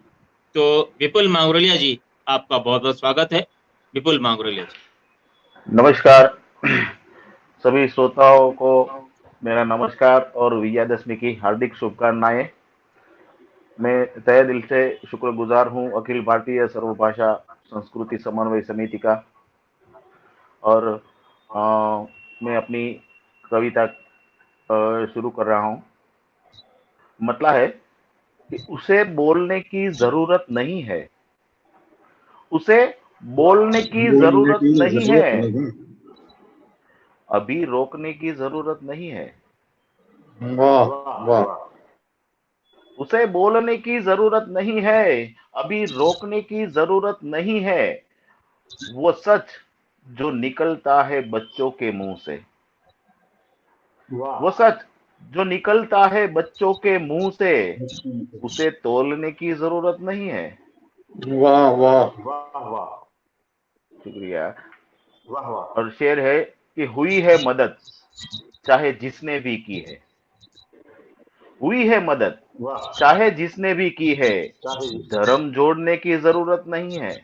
तो विपुल मांगरोलिया जी, आपका बहुत बहुत स्वागत है। विपुल मांगरोलिया जी। नमस्कार सभी श्रोताओं को मेरा नमस्कार और विजयादशमी की हार्दिक शुभकामनाएं। मैं तहे दिल से शुक्रगुजार हूं अखिल भारतीय सर्वभाषा संस्कृति समन्वय समिति का। और मैं अपनी कविता शुरू कर रहा हूं। मतलब है कि उसे बोलने की जरूरत नहीं है, उसे बोलने की जरूरत नहीं है, अभी रोकने की जरूरत नहीं है। वाह वाह। उसे बोलने की जरूरत नहीं है, अभी रोकने की जरूरत नहीं है। वो सच जो निकलता है बच्चों के मुंह से, वो सच जो निकलता है बच्चों के मुंह से, उसे तोलने की जरूरत नहीं है। वाह वाह। शुक्रिया। और शेर है कि हुई है मदद चाहे जिसने भी की है, हुई है मदद चाहे जिसने भी की है, धर्म जोड़ने की जरूरत नहीं है।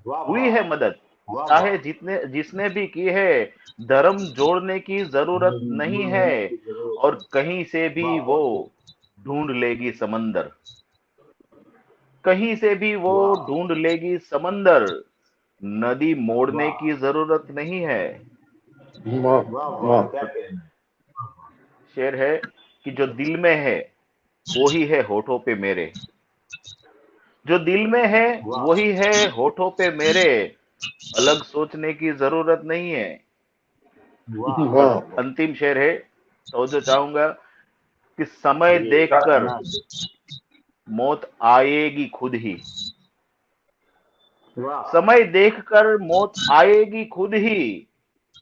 हुई है मदद चाहे जिसने भी की है, धर्म जोड़ने की जरूरत नहीं है। और कहीं से भी वो ढूंढ लेगी समंदर, कहीं से भी वो ढूंढ लेगी समंदर, नदी मोड़ने की जरूरत नहीं है। वाह वाह। शेर है कि जो दिल में है वही है होठों पे मेरे, जो दिल में है वही है होठों पे मेरे, अलग सोचने की जरूरत नहीं है। और अंतिम शेर है तो जो चाहूंगा कि समय देखकर मौत आएगी खुद ही, समय देखकर मौत आएगी खुद ही,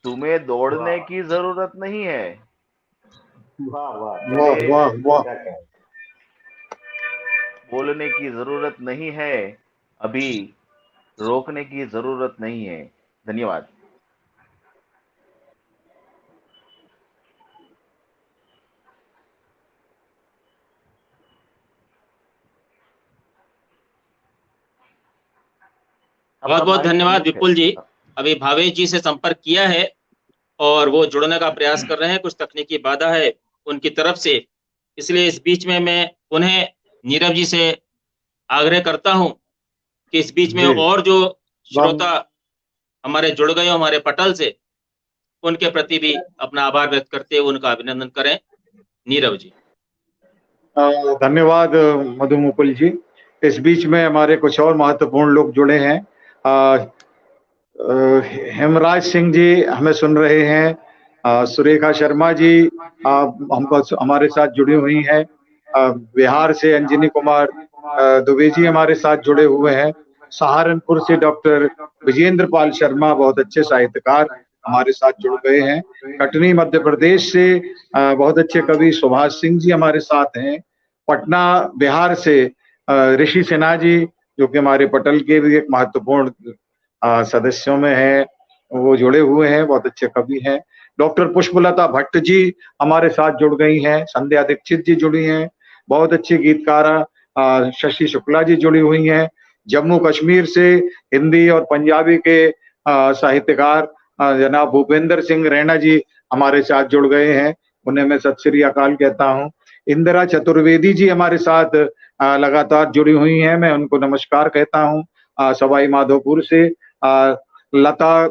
तुम्हें दौड़ने की जरूरत नहीं है। वाह वाह वाह। बोलने की जरूरत नहीं है, अभी रोकने की जरूरत नहीं है। धन्यवाद। बहुत बहुत धन्यवाद विपुल जी। अभी भावेश जी से संपर्क किया है और वो जुड़ने का प्रयास कर रहे हैं, कुछ तकनीकी बाधा है उनकी तरफ से, इसलिए इस बीच में मैं उन्हें नीरव जी से आग्रह करता हूं कि इस बीच में और जो श्रोता हमारे जुड़ गए हो हमारे पटल से, उनके प्रति भी अपना आभार व्यक्त करते हुए उनका अभिनंदन करें। नीरव जी। धन्यवाद मधु मुकुल जी। इस बीच में हमारे कुछ और महत्वपूर्ण लोग जुड़े हैं। हेमराज सिंह जी हमें सुन रहे हैं। सुरेखा शर्मा जी हमको हमारे साथ जुड़ी हुई हैं। बिहार से अंजनी कुमार दुबे जी हमारे साथ जुड़े हुए हैं। सहारनपुर से डॉक्टर विजेंद्र पाल शर्मा, बहुत अच्छे साहित्यकार, हमारे साथ जुड़ गए हैं। कटनी मध्य प्रदेश से बहुत अच्छे कवि सुभाष सिंह जी हमारे साथ हैं। पटना बिहार से ऋषि सिन्हा जी, जो कि हमारे पटल के भी एक महत्वपूर्ण सदस्यों में है, वो जुड़े हुए हैं, बहुत अच्छे कवि हैं। डॉक्टर पुष्पलता भट्ट जी हमारे साथ जुड़ गई हैं। संध्या दीक्षित जी जुड़ी हैं, बहुत अच्छी गीतकारा शशि शुक्ला जी जुड़ी हुई हैं। जम्मू कश्मीर से हिंदी और पंजाबी के साहित्यकार जनाब भूपेंद्र सिंह रैना जी हमारे साथ जुड़ गए हैं, उन्हें मैं सत श्री अकाल कहता हूँ। इंदिरा चतुर्वेदी जी हमारे साथ लगातार जुड़ी हुई हैं, मैं उनको नमस्कार कहता हूँ। सवाई माधोपुर से लता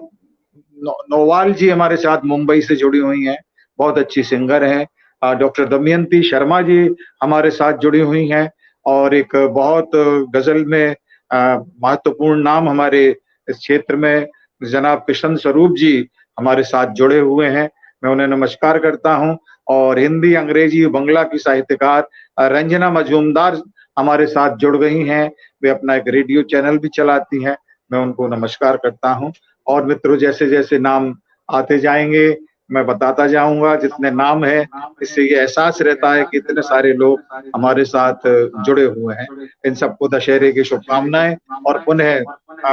नोवाल जी हमारे साथ मुंबई से जुड़ी हुई हैं, बहुत अच्छी सिंगर हैं। डॉक्टर दमयंती शर्मा जी हमारे साथ जुड़ी हुई हैं, और एक बहुत गजल में महत्वपूर्ण नाम हमारे इस क्षेत्र में जनाब किशन स्वरूप जी हमारे साथ जुड़े हुए हैं, मैं उन्हें नमस्कार करता हूं। और हिंदी, अंग्रेजी, बंगला की साहित्यकार रंजना मजूमदार हमारे साथ जुड़ गई हैं, वे अपना एक रेडियो चैनल भी चलाती हैं, मैं उनको नमस्कार करता हूं। और मित्रों, जैसे जैसे नाम आते जाएंगे मैं बताता जाऊंगा, जितने नाम है इससे ये एहसास रहता है कि इतने सारे लोग हमारे साथ जुड़े हुए हैं। इन सबको दशहरे की शुभकामनाएं, और पुनः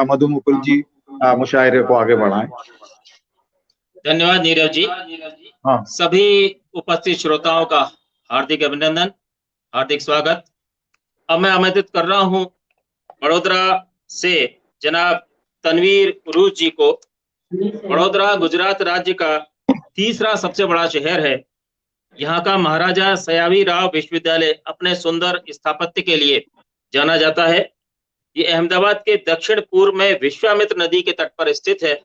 मधु मुकुल जी मुशायरे को आगे बढ़ाएं। धन्यवाद नीरव जी। हाँ, सभी उपस्थित श्रोताओं का हार्दिक अभिनंदन, हार्दिक स्वागत। अब मैं आमंत्रित कर रहा हूं बड़ोदरा से जनाब तनवीर उरूज जी को। बड़ोदरा गुजरात राज्य का तीसरा सबसे बड़ा शहर है। यहाँ का महाराजा सयाजी राव विश्वविद्यालय अपने सुंदर स्थापत्य के लिए जाना जाता है। ये अहमदाबाद के दक्षिण पूर्व में विश्वामित्र नदी के तट पर स्थित है।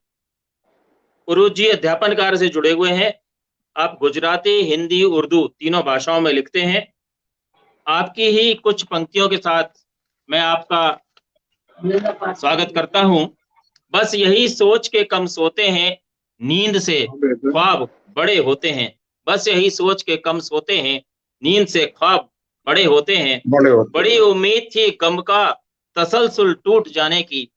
उरूज जी अध्यापन कार्य से जुड़े हुए हैं। आप गुजराती, हिंदी, उर्दू तीनों भाषाओं में लिखते हैं। आपकी ही कुछ पंक्तियों के साथ मैं आपका स्वागत करता हूं। बस यही सोच के कम सोते हैं, नींद से ख्वाब बड़े होते हैं। बस यही सोच के कम सोते हैं, नींद से ख्वाब बड़े होते हैं। बड़ी उम्मीद थी गम का तसलसल टूट जाने की,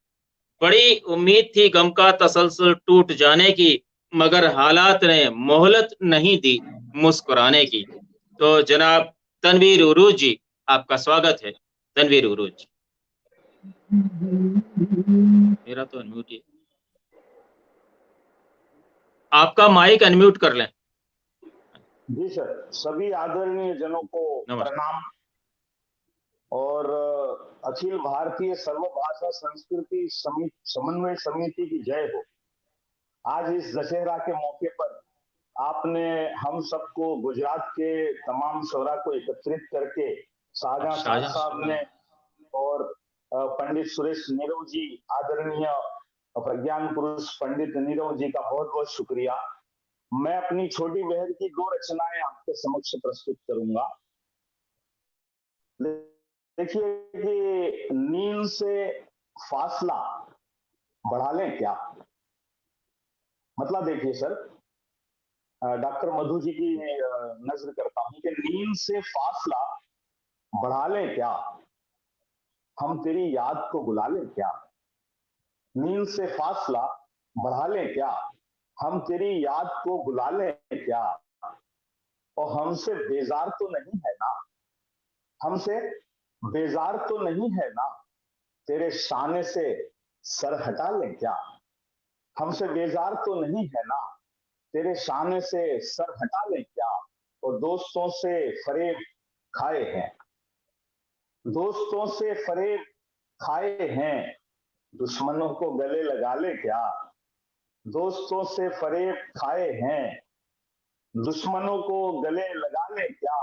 बड़ी उम्मीद थी गम का तसलसल टूट जाने की, मगर हालात ने मोहलत नहीं दी मुस्कुराने की। तो जनाब तनवीर उरूज जी, आपका स्वागत है। तनवीर उरूज, मेरा तो अनम्यूट है, आपका माइक अनम्यूट कर लें। जी सर, सभी आदरणीय जनों को प्रणाम और अखिल भारतीय सर्वभाषा संस्कृति समन्वय समिति की जय हो। आज इस दशहरा के मौके पर आपने हम सबको, गुजरात के तमाम शोरा को एकत्रित करके शाहजहां साहब ने और पंडित सुरेश नीरव जी, आदरणीय प्रज्ञान पुरुष पंडित नीरव जी का बहुत बहुत शुक्रिया। मैं अपनी छोटी बहन की 2 रचनाएं आपके समक्ष प्रस्तुत करूंगा। देखिए कि नींद से फासला बढ़ा लें क्या, मतलब देखिए सर, डॉक्टर मधु जी की नजर करता हूं कि नींद से फासला बढ़ा लें क्या, हम तेरी याद को बुला लें क्या। नींद से फासला बढ़ा लें क्या, हम तेरी याद को बुला लें क्या। और हमसे बेजार तो नहीं है ना, हमसे बेजार तो नहीं है ना, तेरे शाने से सर हटा लें क्या। हमसे बेजार तो नहीं है ना, तेरे शाने से सर हटा लें क्या। और दोस्तों से फरेब खाए हैं, दोस्तों से फरेब खाए हैं, दुश्मनों को गले लगा ले क्या, दोस्तों से फरेब खाए हैं, दुश्मनों को गले लगा ले क्या।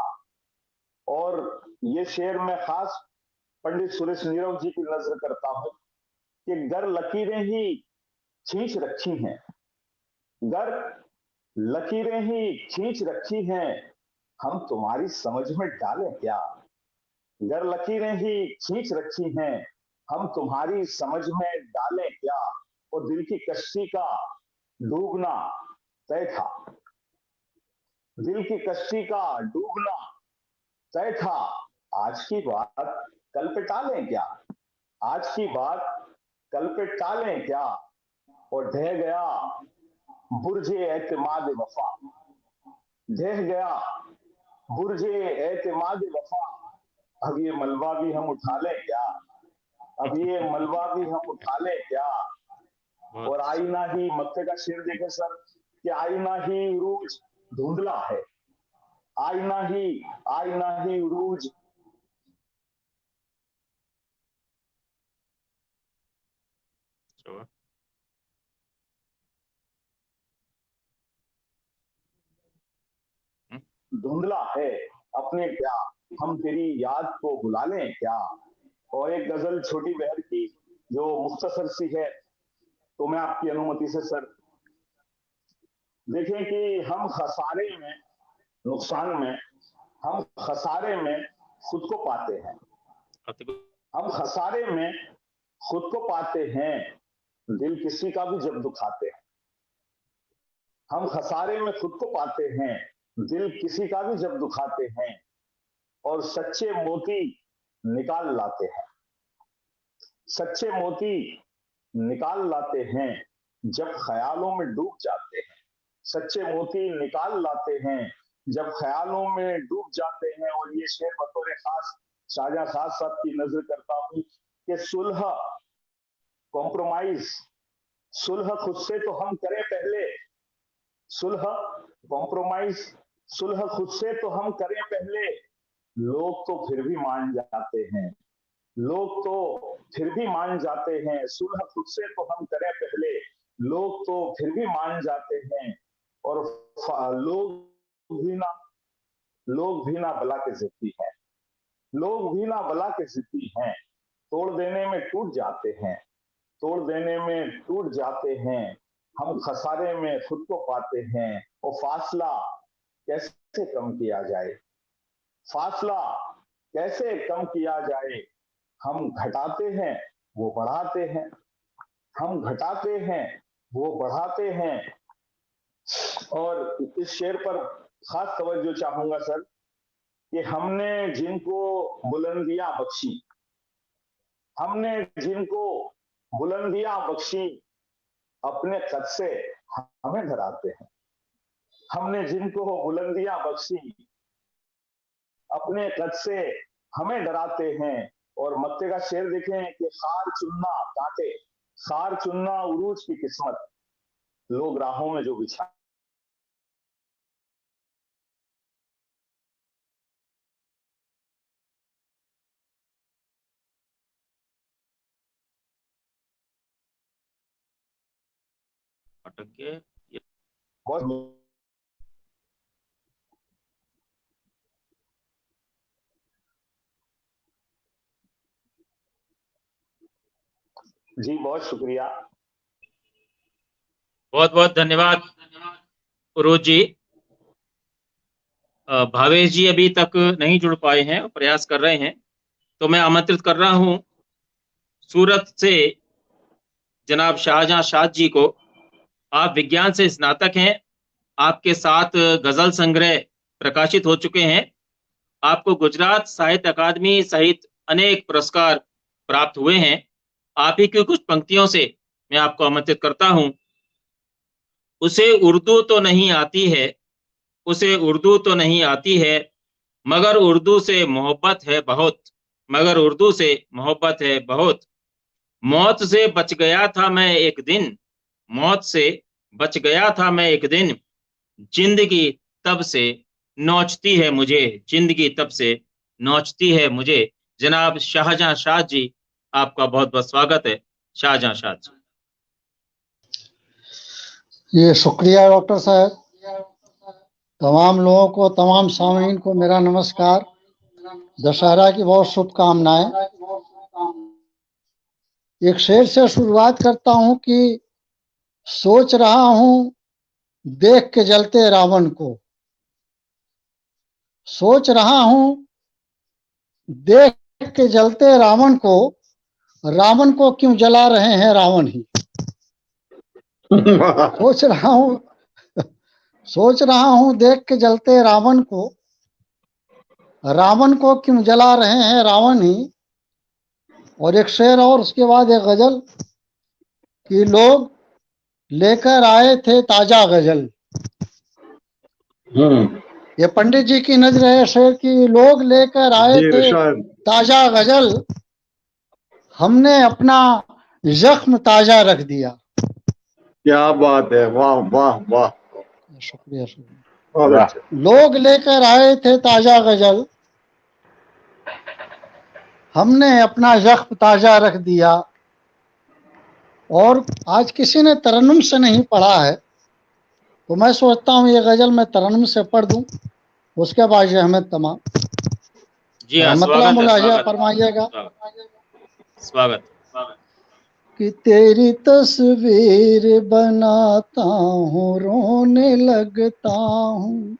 और ये शेर मैं खास पंडित सुरेश नीरव जी की नजर करता हूं कि गर लकीरें ही खींच रखी हैं, गर लकीरें ही खींच रखी हैं, हम तुम्हारी समझ में डालें क्या। गर लकीरें ही खींच रखी हैं, हम तुम्हारी समझ में डालें क्या। और दिल की कश्ती का डूबना तय था, दिल की कश्ती का डूबना तय था, आज की बात कल पे टालें क्या, आज की बात कल पे टालें क्या। और ढह गया बुर्जे एतमाद वफा, ढह गया बुर्जे एतमाद वफा, अब ये मलबा भी हम उठा लें क्या, अब ये मलबा भी हम उठा लें क्या। और आईना ही, मक्के का शेर देखे सर कि आईना ही उरूज धुंधला है, आईना ही उरूज धुंधला है, अपने क्या हम तेरी याद को बुला लें क्या। और एक गजल छोटी बहर की जो मुख्तसर सी है, तो मैं आपकी अनुमति से सर देखें कि हम खसारे में, नुकसान में, हम खसारे में खुद को पाते हैं, हम खसारे में खुद को पाते हैं, दिल किसी का भी जब दुखाते हैं। हम खसारे में खुद को पाते हैं, दिल किसी का भी जब दुखाते हैं, और सच्चे मोती निकाल लाते हैं, सच्चे मोती निकाल लाते हैं, जब ख्यालों में डूब जाते हैं, सच्चे मोती निकाल लाते हैं, जब ख्यालों में डूब जाते हैं। और ये शेर बतौर खास शाहजहां खान साहब की नजर करता हूं कि सुलह कॉम्प्रोमाइज, सुलह खुद से तो हम करें पहले, सुलह कॉम्प्रोमाइज, सुलह खुद से तो हम करें पहले, लोग तो फिर भी मान जाते हैं, लोग तो फिर भी मान जाते हैं। सुलह खुद से तो हम करें पहले, लोग तो फिर भी मान जाते हैं। और लोग भी ना बला के जिद्दी हैं, लोग भी ना बला के जिद्दी हैं, तोड़ देने में टूट जाते हैं, तोड़ देने में टूट जाते हैं, हम खसारे में खुद को पाते हैं। और फासला कैसे कम किया जाए, फासला कैसे कम किया जाए, हम घटाते हैं वो बढ़ाते हैं, हम घटाते हैं वो बढ़ाते हैं। और इस शेर पर खास तवज्जो चाहूंगा सर कि हमने जिनको बुलंदियां बख्शी, हमने जिनको बुलंदियां बख्शी, अपने कद से हमें डराते हैं, हमने जिनको बुलंदियां बख्शी, अपने कद से हमें डराते हैं। और मक्के का शेर देखें कि खार चुनना कांटे, खार चुनना उरूज की किस्मत, लोग राहों में जो बिछा अटक गए। बहुत जी बहुत शुक्रिया, बहुत बहुत धन्यवाद उरोज जी। भावेश जी अभी तक नहीं जुड़ पाए हैं, प्रयास कर रहे हैं, तो मैं आमंत्रित कर रहा हूं सूरत से जनाब शाहजहां शाद जी को। आप विज्ञान से स्नातक हैं, आपके 7 गजल संग्रह प्रकाशित हो चुके हैं, आपको गुजरात साहित्य अकादमी सहित अनेक पुरस्कार प्राप्त हुए हैं। आप ही की कुछ पंक्तियों से मैं आपको आमंत्रित करता हूं। उसे उर्दू तो नहीं आती है, उसे उर्दू तो नहीं आती है, मगर उर्दू से मोहब्बत है बहुत, मगर उर्दू से मोहब्बत है बहुत। मौत से बच गया था मैं एक दिन, मौत से बच गया था मैं एक दिन, जिंदगी तब से नोचती है मुझे, जिंदगी तब से नोचती है मुझे। जनाब शाहजहां शाद जी, आपका बहुत बहुत स्वागत है। शाहजहां। ये शुक्रिया डॉक्टर साहब। तमाम लोगों को, तमाम सामीन को मेरा नमस्कार। दशहरा की बहुत शुभकामनाएं। एक शेर से शुरुआत करता हूं कि सोच रहा हूं देख के जलते रावण को, सोच रहा हूं देख के जलते रावण को क्यों जला रहे हैं रावण ही। सोच रहा हूं देख के जलते रावण को क्यों जला रहे हैं रावण ही। और एक शेर और उसके बाद एक गजल कि लोग लेकर आए थे ताजा गजल। ये पंडित जी की नजर है शेर की। लोग लेकर आए थे ताजा गजल, हमने अपना जख्म ताजा रख दिया। क्या बात है, वाह वाह वाह, शुक्रिया शुक्रिया। लोग लेकर आए थे ताजा गजल, हमने अपना जख्म ताजा रख दिया। और आज किसी ने तरन्नुम से नहीं पढ़ा है, तो मैं सोचता हूँ ये गजल मैं तरन्नुम से पढ़ दूं, उसके बाद ये अहमद तमाम जी हाँ, मतलब मुलाजा फरमाइएगा। स्वागत। कि तेरी तस्वीर बनाता हूँ रोने लगता हूँ,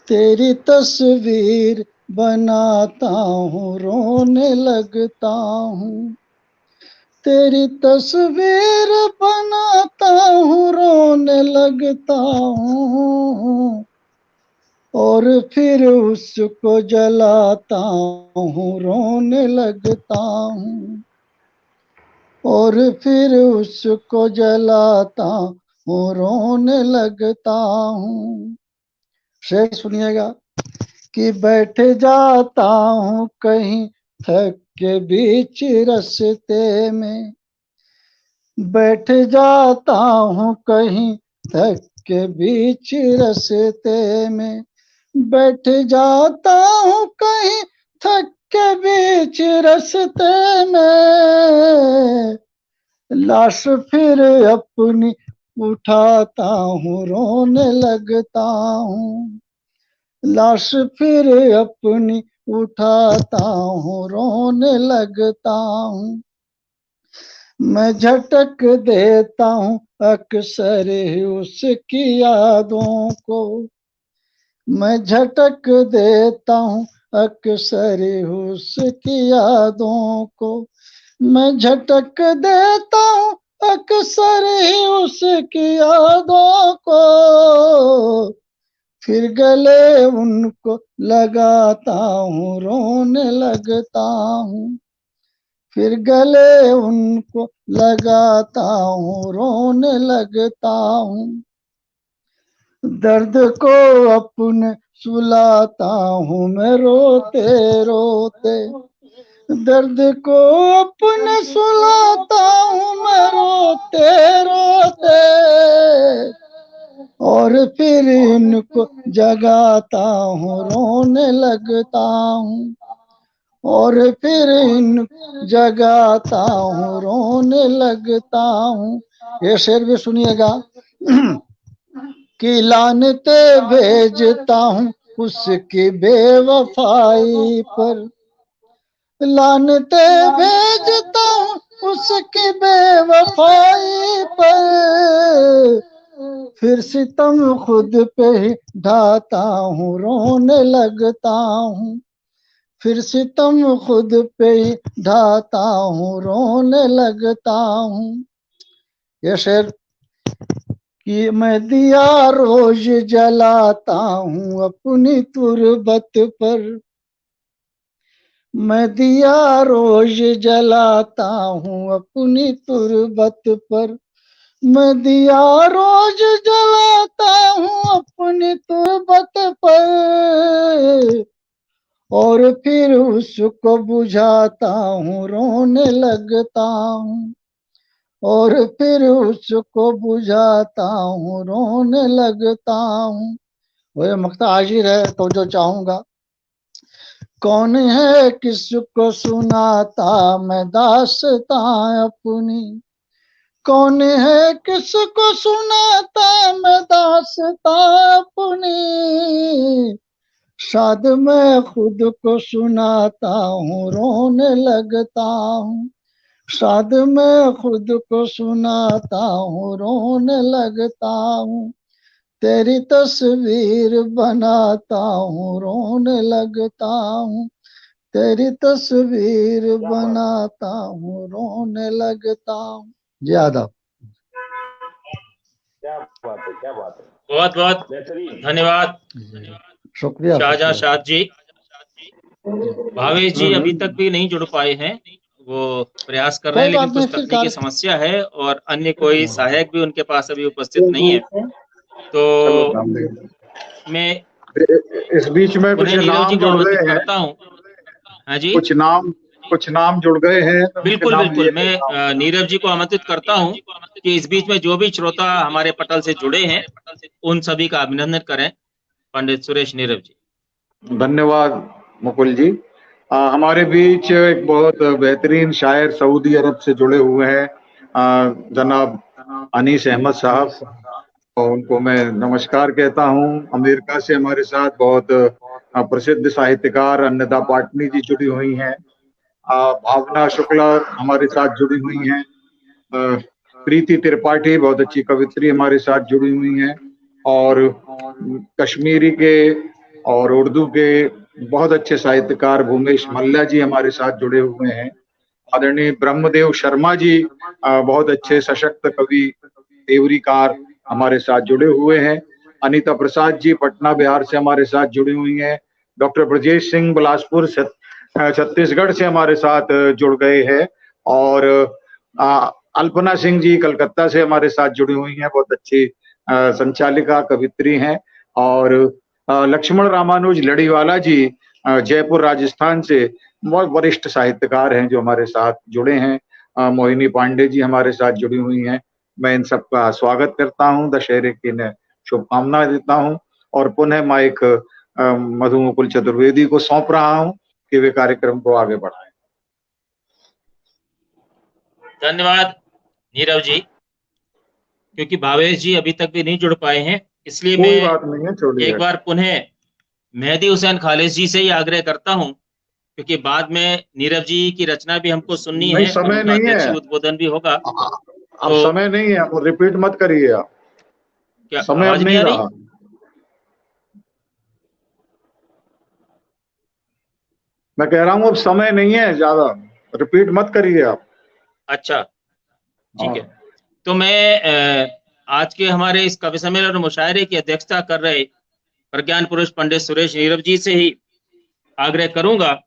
तेरी तस्वीर बनाता हूँ रोने लगता हूँ, तेरी तस्वीर बनाता हूँ रोने लगता हूँ, और फिर उसको जलाता हूँ रोने लगता हूँ, और फिर उसको जलाता हूँ रोने लगता हूँ। शेर सुनिएगा कि बैठ जाता हूँ कहीं थक के बीच रास्ते में, बैठ जाता हूँ कहीं थक के बीच रास्ते में, बैठ जाता हूँ कहीं थक के बीच रास्ते में, लाश फिर अपनी उठाता हूँ रोने लगता हूँ, लाश फिर अपनी उठाता हूँ रोने लगता हूँ। मैं झटक देता हूँ अक्सर उसकी यादों को, मैं झटक देता हूँ अक्सर उसकी यादों को, मैं झटक देता हूँ अक्सर उसकी यादों को, फिर गले उनको लगाता हूँ रोने लगता हूँ, फिर गले उनको लगाता हूँ रोने लगता हूँ, दर्द को अपने सुलाता हूँ मैं रोते रोते, दर्द को अपने सुलाता हूँ मैं रोते रोते, और फिर इनको जगाता हूँ रोने लगता हूँ, और फिर इनको जगाता हूँ रोने लगता हूँ। ये शेर भी सुनिएगा कि लानते भेजता हूँ उसकी बेवफाई पर, लानते भेजता हूँ उसकी बेवफाई पर, फिर सितम खुद पे ही ढाता हूँ रोने लगता हूँ, फिर सितम खुद पे ही ढाता हूँ रोने लगता हूँ। ये शेर कि मैं दिया रोज जलाता हूँ अपनी तुरबत पर, मैं दिया रोज जलाता हूँ अपनी तुरबत पर, मैं दिया रोज जलाता हूँ अपनी तुरबत पर, और फिर उसको बुझाता हूँ रोने लगता हूँ, और फिर उसको बुझाता हूँ रोने लगता हूँ। वह मक्ता हाजिर है तो जो चाहूंगा। कौन है किसको सुनाता मैं दास्तां अपनी, कौन है किसको सुनाता मैं दास्तां अपनी, शायद मैं खुद को सुनाता हूँ रोने लगता हूँ, शायद मैं खुद को सुनाता हूँ रोने लगता हूँ, तेरी तस्वीर बनाता हूँ रोने लगता हूँ, तेरी तस्वीर बनाता हूँ रोने लगता हूँ। जी आदाब। क्या बात है, क्या बात है, बहुत बहुत बेहतरीन, धन्यवाद शुक्रिया। शाहजहां शाह जी। भावेश जी अभी तक भी नहीं जुड़ पाए हैं, वो प्रयास कर रहे हैं, लेकिन कुछ तकनीकी समस्या है और अन्य कोई सहायक भी उनके पास अभी उपस्थित नहीं है। तो मैं इस बीच में कुछ नाम जुड़ गए हैं, करता हूँ। हाँ जी, कुछ नाम जुड़ गए हैं, तो बिल्कुल बिल्कुल। मैं नीरव जी को आमंत्रित करता हूँ कि इस बीच में जो भी श्रोता हमारे पटल से जुड़े हैं उन सभी का अभिनंदन करें। पंडित सुरेश नीरव जी। धन्यवाद मुकुल जी। हमारे बीच एक बहुत बेहतरीन शायर सऊदी अरब से जुड़े हुए हैं, जनाब अनीस अहमद साहब, और उनको मैं नमस्कार कहता हूँ। अमेरिका से हमारे साथ बहुत प्रसिद्ध साहित्यकार अन्नदा पाटनी जी जुड़ी हुई हैं, भावना शुक्ला हमारे साथ जुड़ी हुई हैं, प्रीति त्रिपाठी बहुत अच्छी कवित्री हमारे साथ जुड़ी हुई हैं, और कश्मीरी के और उर्दू के बहुत अच्छे साहित्यकार भूमेश मल्ला जी हमारे साथ जुड़े हुए हैं। आदरणीय ब्रह्मदेव शर्मा जी बहुत अच्छे सशक्त कवि देवरीकार हमारे साथ जुड़े हुए हैं। अनीता प्रसाद जी पटना बिहार से हमारे साथ जुड़ी हुई हैं। डॉक्टर ब्रजेश सिंह बिलासपुर छत्तीसगढ़ से हमारे साथ जुड़ गए हैं, और अल्पना सिंह जी कलकत्ता से हमारे साथ जुड़ी हुई हैं, बहुत अच्छी संचालिका कवित्री हैं। और लक्ष्मण रामानुज लड़ीवाला जी जयपुर राजस्थान से बहुत वरिष्ठ साहित्यकार हैं जो हमारे साथ जुड़े हैं। मोहिनी पांडे जी हमारे साथ जुड़ी हुई हैं। मैं इन सबका स्वागत करता हूं, दशहरे की शुभकामनाएं देता हूं, और पुनः माइक मधु मुकुल चतुर्वेदी को सौंप रहा हूं कि वे कार्यक्रम को आगे बढ़ाएं। धन्यवाद नीरव जी। क्योंकि भावेश जी अभी तक भी नहीं जुड़ पाए हैं, इसलिए मैं एक बार पुनः मेहदी हुसैन खालिद जी से ही आग्रह करता हूं, क्योंकि बाद में नीरव जी की रचना भी हमको सुननी है, समय नहीं है, उद्बोधन भी होगा। अब तो समय नहीं है, वो रिपीट मत करिए आप। क्या समय अब नहीं रहा? मैं कह रहा हूँ अब समय नहीं है ज्यादा, रिपीट मत करिए आप। अच्छा ठीक है। तो मैं आज के हमारे इस कवि सम्मेलन और मुशायरे की अध्यक्षता कर रहे प्रज्ञान पुरुष पंडित सुरेश नीरव जी से ही आग्रह करूंगा।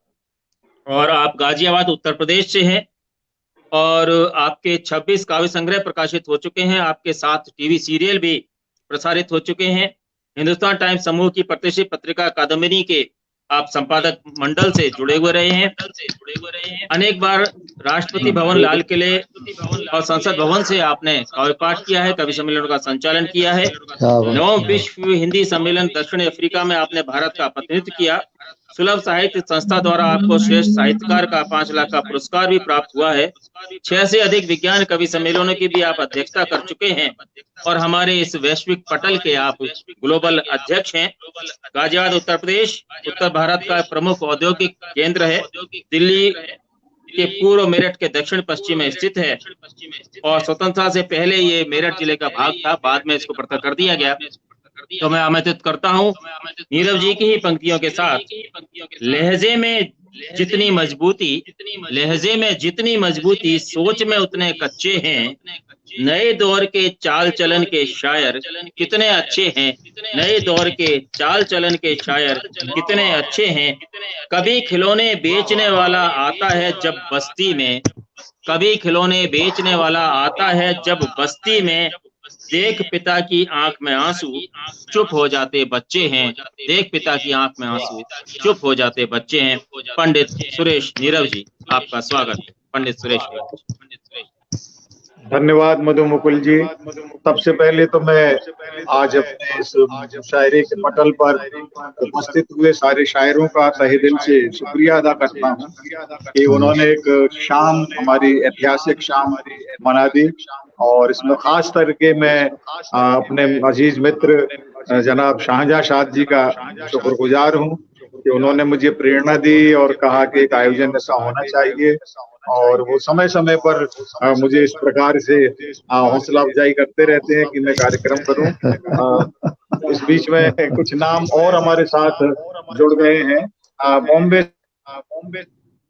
और आप गाजियाबाद उत्तर प्रदेश से हैं और आपके 26 काव्य संग्रह प्रकाशित हो चुके हैं, आपके 7 टीवी सीरियल भी प्रसारित हो चुके हैं। हिंदुस्तान टाइम्स समूह की प्रतिष्ठित पत्रिका कादम्बिनी के आप संपादक मंडल से जुड़े हुए रहे हैं। अनेक बार राष्ट्रपति भवन, लाल किले और संसद भवन से आपने काव्य पाठ किया है, कवि सम्मेलन का संचालन किया है। 9वां विश्व हिंदी सम्मेलन दक्षिण अफ्रीका में आपने भारत का प्रतिनिधित्व किया। सुलभ साहित्य संस्था द्वारा आपको श्रेष्ठ साहित्यकार का 5 लाख का पुरस्कार भी प्राप्त हुआ है। 6 से अधिक विज्ञान कवि सम्मेलनों की भी आप अध्यक्षता कर चुके हैं और हमारे इस वैश्विक पटल के आप ग्लोबल अध्यक्ष हैं। गाजियाबाद उत्तर प्रदेश उत्तर भारत का प्रमुख औद्योगिक केंद्र है। दिल्ली के पूर्व मेरठ के दक्षिण पश्चिम में स्थित है और स्वतंत्रता से पहले ये मेरठ जिले का भाग था, बाद में इसको पृथक कर दिया गया। तो मैं आमंत्रित करता हूं नीरव जी की ही पंक्तियों के साथ, लहजे में जितनी मजबूती सोच में उतने कच्चे हैं, नए दौर के चाल चलन के शायर कितने अच्छे हैं, नए दौर के चाल चलन के शायर कितने अच्छे हैं। कभी खिलौने बेचने वाला आता है जब बस्ती में, कभी खिलौने बेचने वाला आता है जब बस्ती में, देख पिता की आंख में आंसू चुप हो जाते बच्चे हैं, देख पिता की आंख में आंसू चुप हो जाते बच्चे हैं। पंडित सुरेश नीरव जी, आपका स्वागत है। पंडित सुरेश नीरव। धन्यवाद मधु मुकुल जी। सबसे पहले तो मैं आज अपने इस शायरी के पटल पर उपस्थित हुए सारे शायरों का तहे दिल से शुक्रिया अदा करता हूँ कि उन्होंने एक शाम, हमारी ऐतिहासिक शाम मना दी। और इसमें खास करके मैं अपने अजीज मित्र जनाब शाहजहां शाद जी का शुक्रगुजार हूँ कि उन्होंने मुझे प्रेरणा दी और कहा कि एक आयोजन ऐसा होना चाहिए। और वो समय समय पर मुझे इस प्रकार से हौसला अफजाई करते रहते हैं कि मैं कार्यक्रम करूं। इस बीच में कुछ नाम और हमारे साथ जुड़ गए हैं। बॉम्बे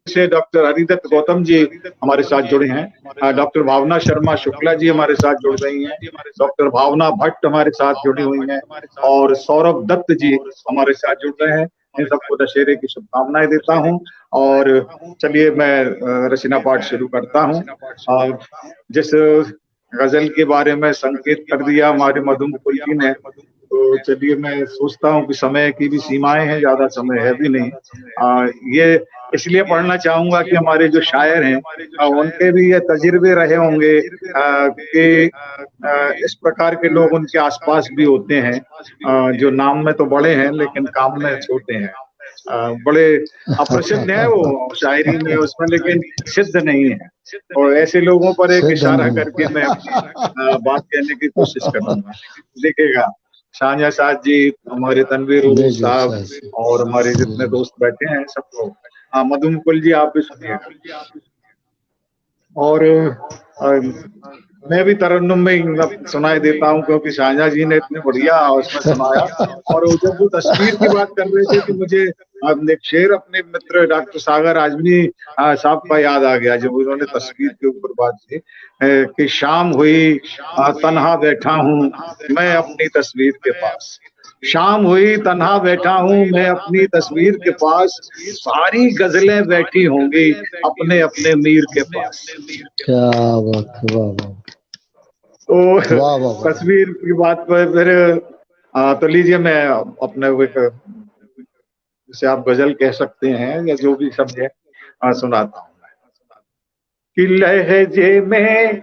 से डॉक्टर हरिदत्त गौतम जी हमारे साथ जुड़े हैं। डॉक्टर भावना शर्मा शुक्ला जी हमारे साथ जुड़ रही हैं। डॉक्टर भावना भट्ट हमारे साथ जुड़ी हुई हैं और सौरभ दत्त जी हमारे साथ जुड़ रहे हैं। इन सबको दशहरे की शुभकामनाएं देता हूं। और चलिए मैं रचना पाठ शुरू करता हूं। जिस गजल के बारे में संकेत कर दिया हमारे मधु मुकुल जी ने, तो चलिए मैं सोचता हूँ कि समय की भी सीमाएं हैं, ज्यादा समय है भी नहीं। ये इसलिए पढ़ना चाहूंगा कि हमारे जो शायर हैं उनके भी ये तजुर्बे रहे होंगे कि इस प्रकार के लोग उनके आसपास भी होते हैं जो नाम में तो बड़े हैं लेकिन काम में छोटे हैं। बड़े अप्रसिद्ध है वो शायरी में उसमें, लेकिन सिद्ध नहीं है। और ऐसे लोगों पर एक इशारा करके मैं बात कहने की कोशिश करूंगा। देखिएगा, शाहजहां साद जी, हमारे तनवीर साहब और हमारे जितने दोस्त बैठे हैं सबको, मधु मुकुल जी आप भी सुनिएगा। और मैं भी तरन्नुम में सुनाई देता हूँ क्योंकि शाहजहां जी ने इतने बढ़िया उसमें सुनाया। और जब वो तस्वीर की बात कर रहे थे कि मुझे एक शेर अपने मित्र डॉक्टर सागर आजमी साहब का याद आ गया जब उन्होंने तस्वीर के ऊपर बात की कि शाम हुई तन्हा बैठा हूँ मैं अपनी तस्वीर के पास। शाम हुई तन्हा बैठा हूँ मैं अपनी तस्वीर के पास, सारी गजलें बैठी होंगी अपने अपने मीर के पास। क्या बात, वाह तो तस्वीर की बात पर फिर तो लीजिए मैं अपने जिसे आप गजल कह सकते हैं या जो भी शब्द है सुनाता हूँ कि लहजे में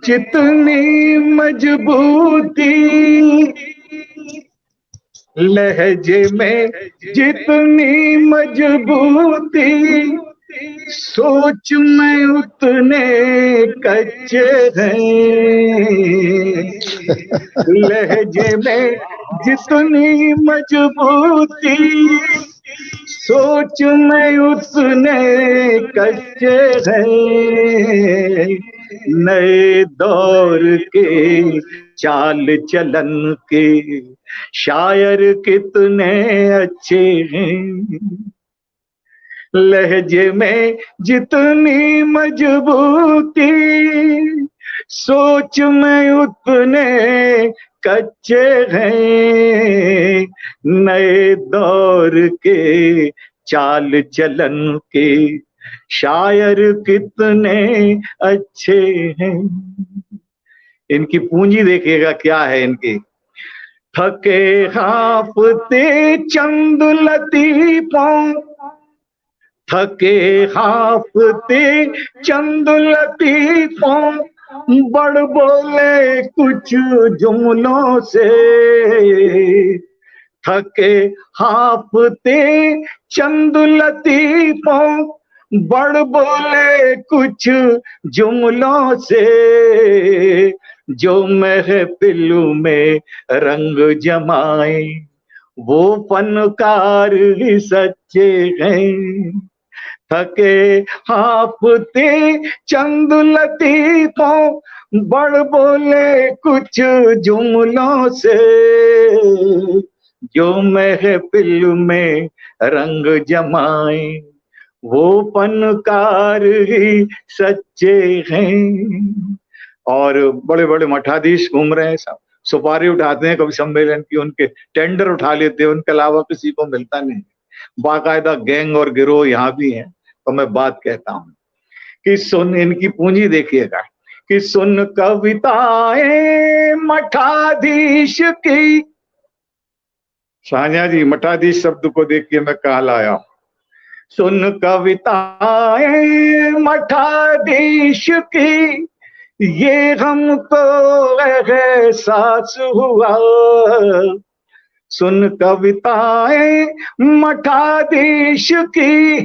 जितनी मजबूती, लहजे में जितनी मजबूती, सोच में उतने कच्चे हैं। लहजे में जितनी मजबूती, सोच में उतने कच्चे हैं। नए दौर के चाल चलन के शायर कितने अच्छे हैं। लहजे में जितनी मजबूती, सोच में उतने कच्चे हैं। नए दौर के चाल चलन के शायर कितने अच्छे हैं। इनकी पूंजी देखिएगा क्या है इनकी। थके हाफते चंद लतीफों, थके हाफते चंद लतीफों, बड़ बोले कुछ जुमलों से। थके हाफते चंद लतीफों, बड़ बोले कुछ जुमलों से। जो महफिल में रंग जमाए वो फनकार ही सच्चे हैं। थके हाफते चंद लतीफों, बड़ बोले कुछ जुमलों से। जो महफिल में रंग जमाए वो फनकार ही सच्चे हैं। और बड़े बड़े मठाधीश घूम रहे हैं, सब सुपारी उठाते हैं कभी सम्मेलन की, उनके टेंडर उठा लेते हैं, उनके अलावा किसी को मिलता नहीं। बाकायदा गैंग और गिरोह यहाँ भी है। तो मैं बात कहता हूँ कि सुन, इनकी पूंजी देखिएगा कि सुन कविताएं मठाधीश की। शाहजहां जी मठाधीश शब्द को देख के मैं कहा लाया। सुन कविताएं मठाधीश की, ये हमको एहसास हुआ, सुन कविताएं मठाधीश की,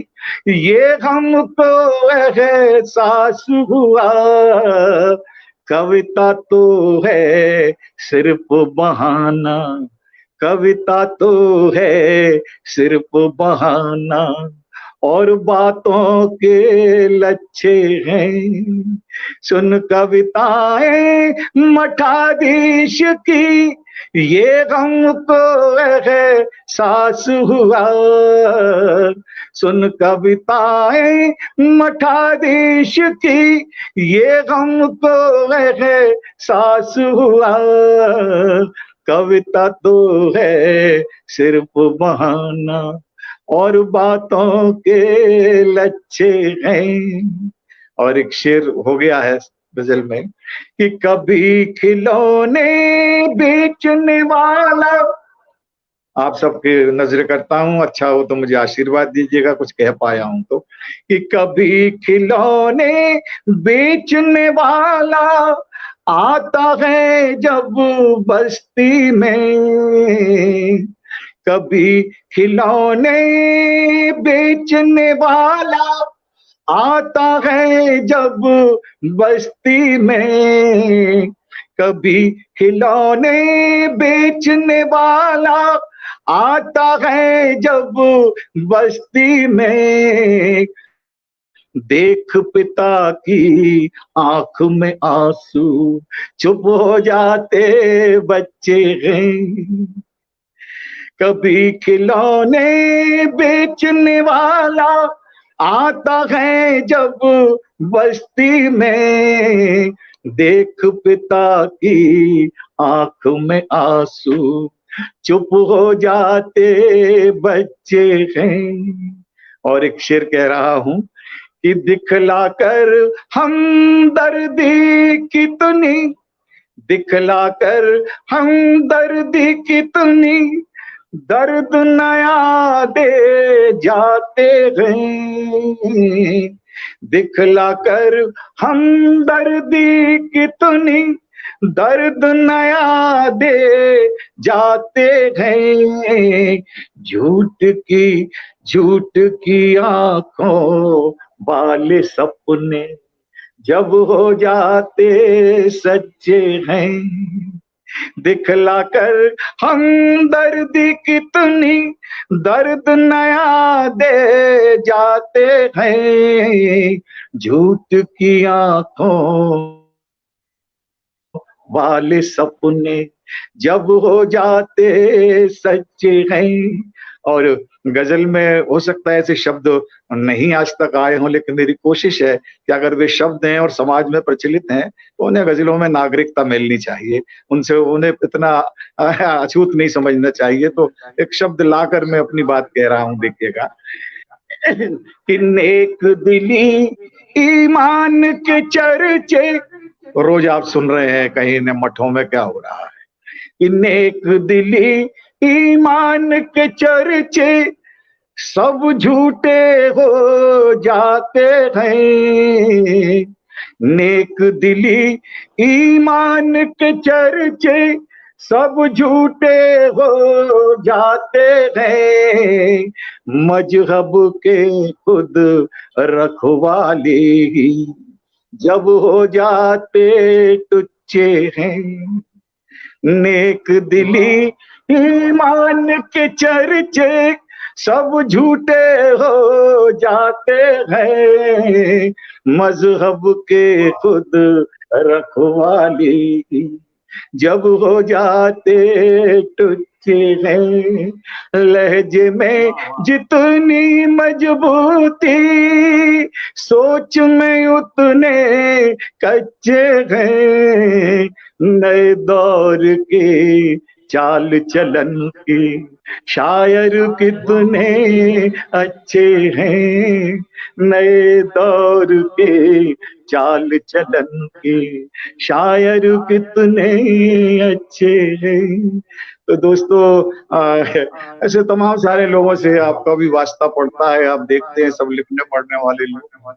ये हमको एहसास हुआ, कविता तो है सिर्फ बहाना, कविता तो है सिर्फ बहाना, और बातों के लच्छे हैं। सुन कविताएं मठाधीश की, ये हमको एहसास हुआ, सुन कविताएं मठाधीश की, ये हमको एहसास हुआ, कविता तो है सिर्फ बहाना, और बातों के लच्छे हैं। और एक शेर हो गया है गजल में कि कभी खिलौने बेचने वाला, आप सबके नजर करता हूं, अच्छा हो तो मुझे आशीर्वाद दीजिएगा कुछ कह पाया हूं तो, कि कभी खिलौने बेचने वाला आता है जब बस्ती में, कभी खिलौने बेचने वाला आता है जब बस्ती में, कभी खिलौने बेचने वाला आता है जब बस्ती में, देख पिता की आंख में आंसू चुप हो जाते बच्चे हैं, कभी खिलौने बेचने वाला आता है जब बस्ती में, देख पिता की आंख में आंसू चुप हो जाते बच्चे हैं। और एक शेर कह रहा हूं कि दिखलाकर हमदर्दी कितनी, दिखलाकर हमदर्दी कितनी, दर्द नया दे जाते हैं, दिखलाकर हमदर्दी कितनी, दर्द नया दे जाते हैं, झूठ की आंखों वाले सपने जब हो जाते सच्चे हैं, दिखलाकर हमदर्दी कितनी, दर्द नया दे जाते हैं, झूठ की आंखों वाले सपने जब हो जाते सच्चे हैं। और गजल में हो सकता है ऐसे शब्द नहीं आज तक आए हों, लेकिन मेरी कोशिश है कि अगर वे शब्द हैं और समाज में प्रचलित हैं तो उन्हें गजलों में नागरिकता मिलनी चाहिए, उनसे उन्हें इतना अछूत नहीं समझना चाहिए। तो एक शब्द लाकर मैं अपनी बात कह रहा हूं, देखिएगा कि नेक दिली ईमान के चर्चे, रोज आप सुन रहे हैं कहीं न मठों में क्या हो रहा है, कि नेक दिली ईमान के चर्चे सब झूठे हो जाते हैं, नेक दिली ईमान के चर्चे सब झूठे हो जाते हैं, मजहब के खुद रखवाले ही जब हो जाते टुच्चे हैं, नेक दिली ईमान के चर्चे सब झूठे हो जाते हैं, मजहब के खुद रखवाली जब हो जाते टुच्चे हैं, लहजे में जितनी मजबूती सोच में उतने कच्चे हैं, नए दौर के चाल चलन की शायर कितने अच्छे हैं, नए दौर के चाल चलन के शायर कितने अच्छे हैं। तो दोस्तों ऐसे तमाम सारे लोगों से आपका भी वास्ता पड़ता है, आप देखते हैं सब लिखने पढ़ने वाले लोग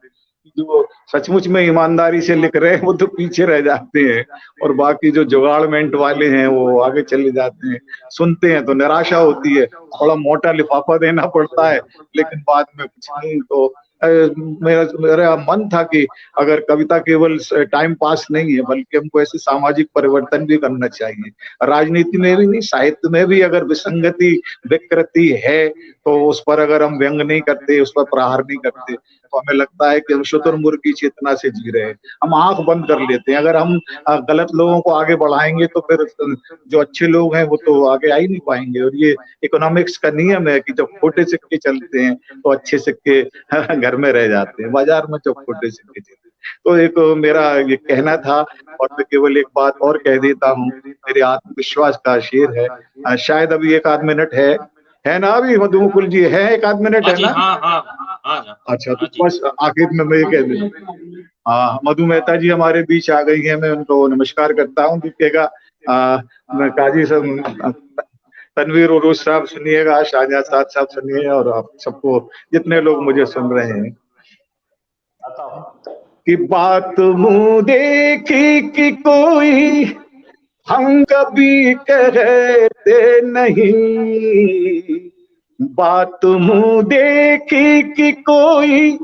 जो सचमुच में ईमानदारी से लिख रहे हैं वो तो पीछे रह जाते हैं, और बाकी जो जुगाड़मेंट वाले हैं वो आगे चले जाते हैं। सुनते हैं तो निराशा होती है, थोड़ा मोटा लिफाफा देना पड़ता है, लेकिन बाद में कुछ नहीं। तो मेरा मन था कि अगर कविता केवल टाइम पास नहीं है, बल्कि हमको ऐसे सामाजिक परिवर्तन भी करना चाहिए। राजनीति में भी नहीं, साहित्य में भी अगर विसंगति विकृति है तो उस पर अगर हम व्यंग नहीं करते, उस पर प्रहार नहीं करते, तो हमें लगता है कि हम शुतुरमुर्ग की चेतना से जी रहे हैं। हम आंख बंद कर लेते हैं। अगर हम गलत लोगों को आगे बढ़ाएंगे तो फिर जो अच्छे लोग हैं वो तो आगे आ ही नहीं पाएंगे। और ये इकोनॉमिक्स का नियम है कि जब खोटे सिक्के चलते हैं तो अच्छे सिक्के घर में रह जाते हैं, बाजार में जब खोटे सिक्के चलते हैं। तो एक मेरा ये कहना था, और मैं केवल एक बात और कह देता हूँ, मेरे आत्मविश्वास का शेर है। शायद अभी एक आध मिनट है ना अभी मधुमुकुल जी, है एक आध मिनट है ना? हाँ। अच्छा, तो बस आखिर में मैं ये कह दूं, हाँ, मधु मेहता जी हमारे बीच आ गई है, मैं उनको नमस्कार करता हूँ। दीपिका काजी साहब, तनवीर उरूस साहब सुनिएगा, शाहजहां साहब सुनिए, और आप सबको जितने लोग मुझे सुन रहे हैं कि बात मुंह देखी कि कोई हम कभी कहते नहीं, बात मुंह देखी कि कोई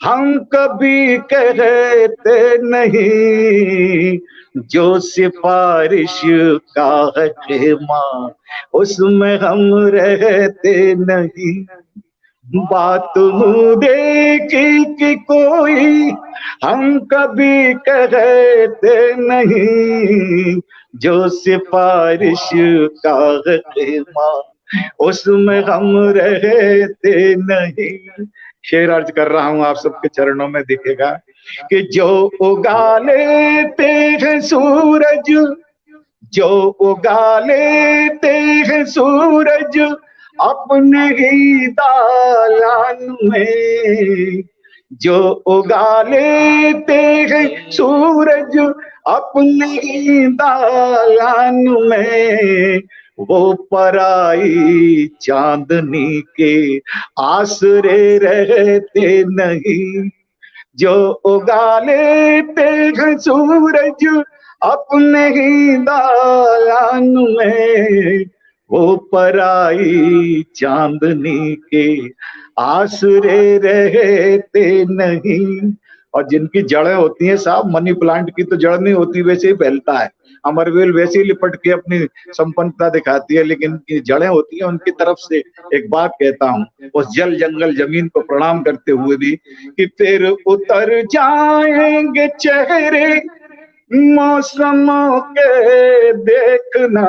हम कभी कहते नहीं, जो सिफारिश का है खेमा उसमें हम रहते नहीं, बात मुंह देखी कि कोई हम कभी कहते नहीं, जो सिफारिश का है खेमा उसमें हम रहते नहीं। शेर अर्ज कर रहा हूं, आप सबके चरणों में दिखेगा कि जो उगा लेते हैं सूरज, जो उगा लेते हैं सूरज अपने ही दालान में, जो उगा लेते हैं सूरज अपने ही दालान में, वो पराई चांदनी के आसरे रहते नहीं, जो उगा लेते हैं सूरज अपने ही दालान में, वो पराई चांदनी के आसरे रहते नहीं। और जिनकी जड़ें होती हैं साहब, मनी प्लांट की तो जड़ नहीं होती, वैसे ही फैलता है, अमरवेल वैसे ही लिपट के अपनी संपन्नता दिखाती है, लेकिन की जड़ें होती हैं उनकी तरफ से एक बात कहता हूँ, उस जल जंगल जमीन को प्रणाम करते हुए भी, कि फिर उतर जाएंगे चेहरे मौसमों के देखना,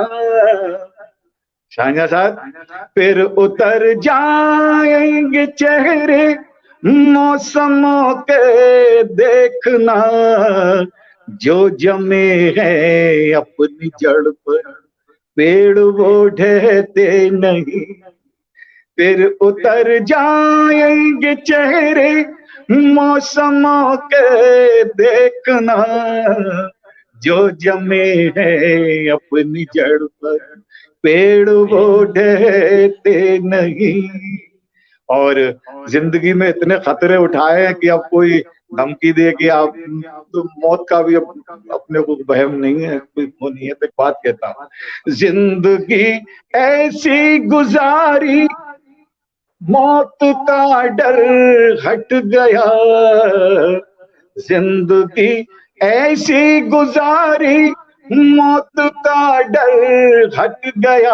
शाहजहां साहब, फिर उतर जाएंगे चेहरे मौसमों के देखना, जो जमे हैं अपनी जड़ पर पेड़ वो ढहते नहीं, फिर उतर जाएंगे चेहरे मौसमों के देखना, जो जमे हैं अपनी जड़ पर पेड़ वो ढहते नहीं। और जिंदगी में इतने खतरे उठाए हैं कि अब कोई धमकी दे कि आप तो मौत का भी अपने को वहम नहीं है, कोई वो नहीं है। तो एक बात कहता हूँ, जिंदगी ऐसी गुजारी मौत का डर हट गया, जिंदगी ऐसी गुजारी मौत का डर हट गया,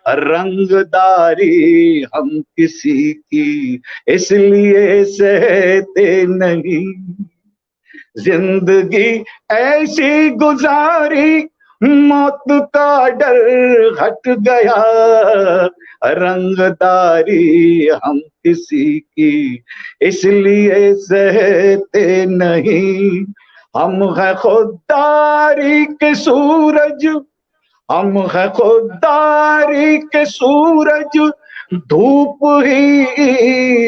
रंगदारी हम किसी की इसलिए सहते नहीं, जिंदगी ऐसी गुजारी मौत का डर हट गया, रंगदारी हम किसी की इसलिए सहते नहीं, हम है खुददारी के सूरज, हम है खुददारी के सूरज, धूप ही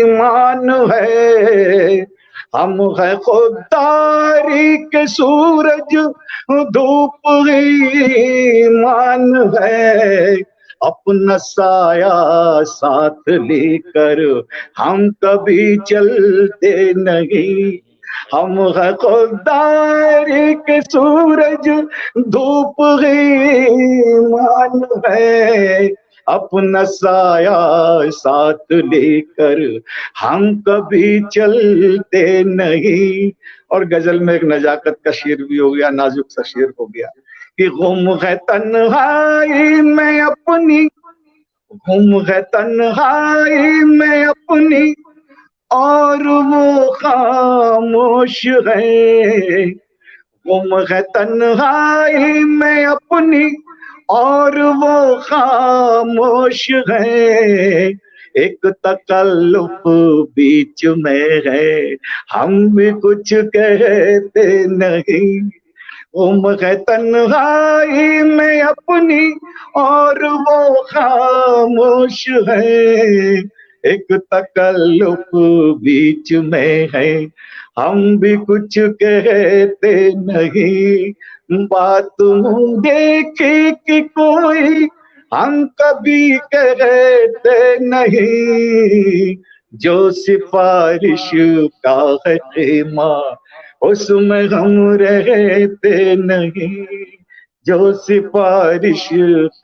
ईमान है, हम है खुददारी के सूरज, धूप ही ईमान है, अपना साया साथ लेकर हम कभी चलते नहीं। हम है खुदारी के सूरज धूप ही मान है, अपना साया साथ लेकर हम कभी चलते नहीं। और गजल में एक नजाकत का शेर भी हो गया, नाजुक सा शेर हो गया कि गुम है तन्हाई में अपनी, गुम है तन्हाई में अपनी और वो खामोश है। गुम है तन्हाई में अपनी और वो खामोश है। एक तकल्लुफ बीच में है, हम भी कुछ कहते नहीं। गुम है तन्हाई में अपनी और वो खामोश है। एक तकल्लुफ बीच में है, हम भी कुछ कहते नहीं। बात मुँह देखी कि कोई हम कभी कहते नहीं। जो सिफारिश का है खेमा उसमें हम रहते नहीं। जो सिफारिश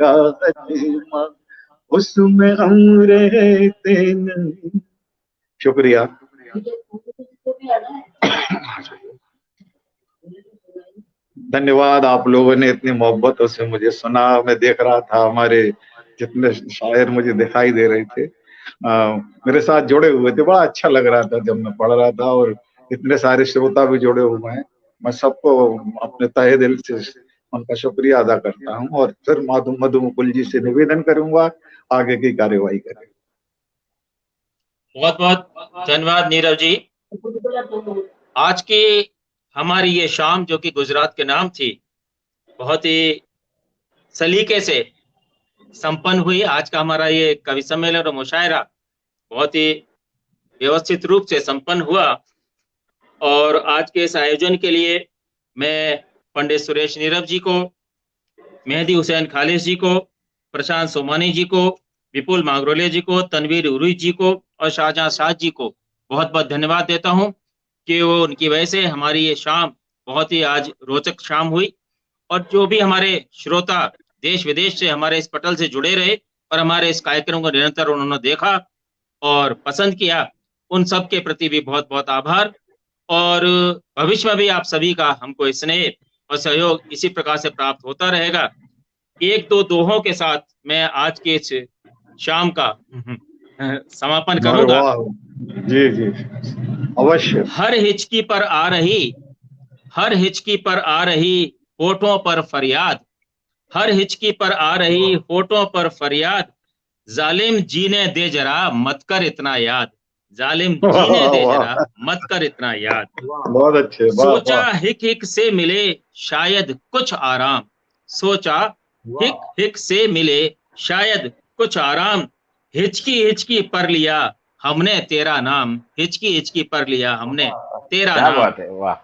का है खेमा उसमें हम रहते नहीं। शुक्रिया। धन्यवाद, आप लोगों ने इतनी मोहब्बतों से मुझे सुना। मैं देख रहा था हमारे जितने शायर मुझे दिखाई दे रहे थे, मेरे साथ जुड़े हुए थे। बड़ा अच्छा लग रहा था जब मैं पढ़ रहा था, और इतने सारे श्रोता भी जुड़े हुए हैं। मैं सबको अपने तहे दिल से उनका शुक्रिया अदा करता हूँ, और फिर मधु मुकुल जी से निवेदन करूंगा आगे की कार्यवाही करें। बहुत बहुत धन्यवाद नीरव जी। आज की हमारी ये शाम जो कि गुजरात के नाम थी, बहुत ही सलीके से संपन्न हुई। आज का हमारा ये कवि सम्मेलन और मुशायरा बहुत ही व्यवस्थित रूप से संपन्न हुआ। और आज के इस आयोजन के लिए मैं पंडित सुरेश नीरव जी को, मेहदी हुसैन खालिश जी को, प्रशांत सोमानी जी को, विपुल मांगरोले जी को, तनवीर उरुई जी को और शाहजहां साद जी को बहुत बहुत धन्यवाद देता हूं कि वो उनकी वजह से हमारी ये शाम बहुत ही आज रोचक शाम हुई। और जो भी हमारे श्रोता देश विदेश से हमारे इस पटल से जुड़े रहे और हमारे इस कार्यक्रम को निरंतर उन्होंने देखा और पसंद किया, उन सब के प्रति भी बहुत बहुत आभार। और भविष्य में भी आप सभी का हमको स्नेह और सहयोग इसी प्रकार से प्राप्त होता रहेगा। एक दो दोहों के साथ मैं आज के इस शाम का समापन करूंगा। जी जी अवश्य। हर हिचकी पर आ रही, हर हिचकी पर आ रही होठों पर फरियाद, हर हिचकी पर आ रही होठों पर फरियाद, जालिम जीने दे जरा मत कर इतना याद, जालिम जीने दे जरा मत कर इतना याद। बहुत अच्छे। सोचा हिक हिक से मिले शायद कुछ आराम, सोचा हिक हिक से मिले शायद कुछ आराम, हिचकी हिचकी पर लिया हमने तेरा नाम, हिचकी हिचकी पर लिया हमने तेरा नाम। बात है, वाह।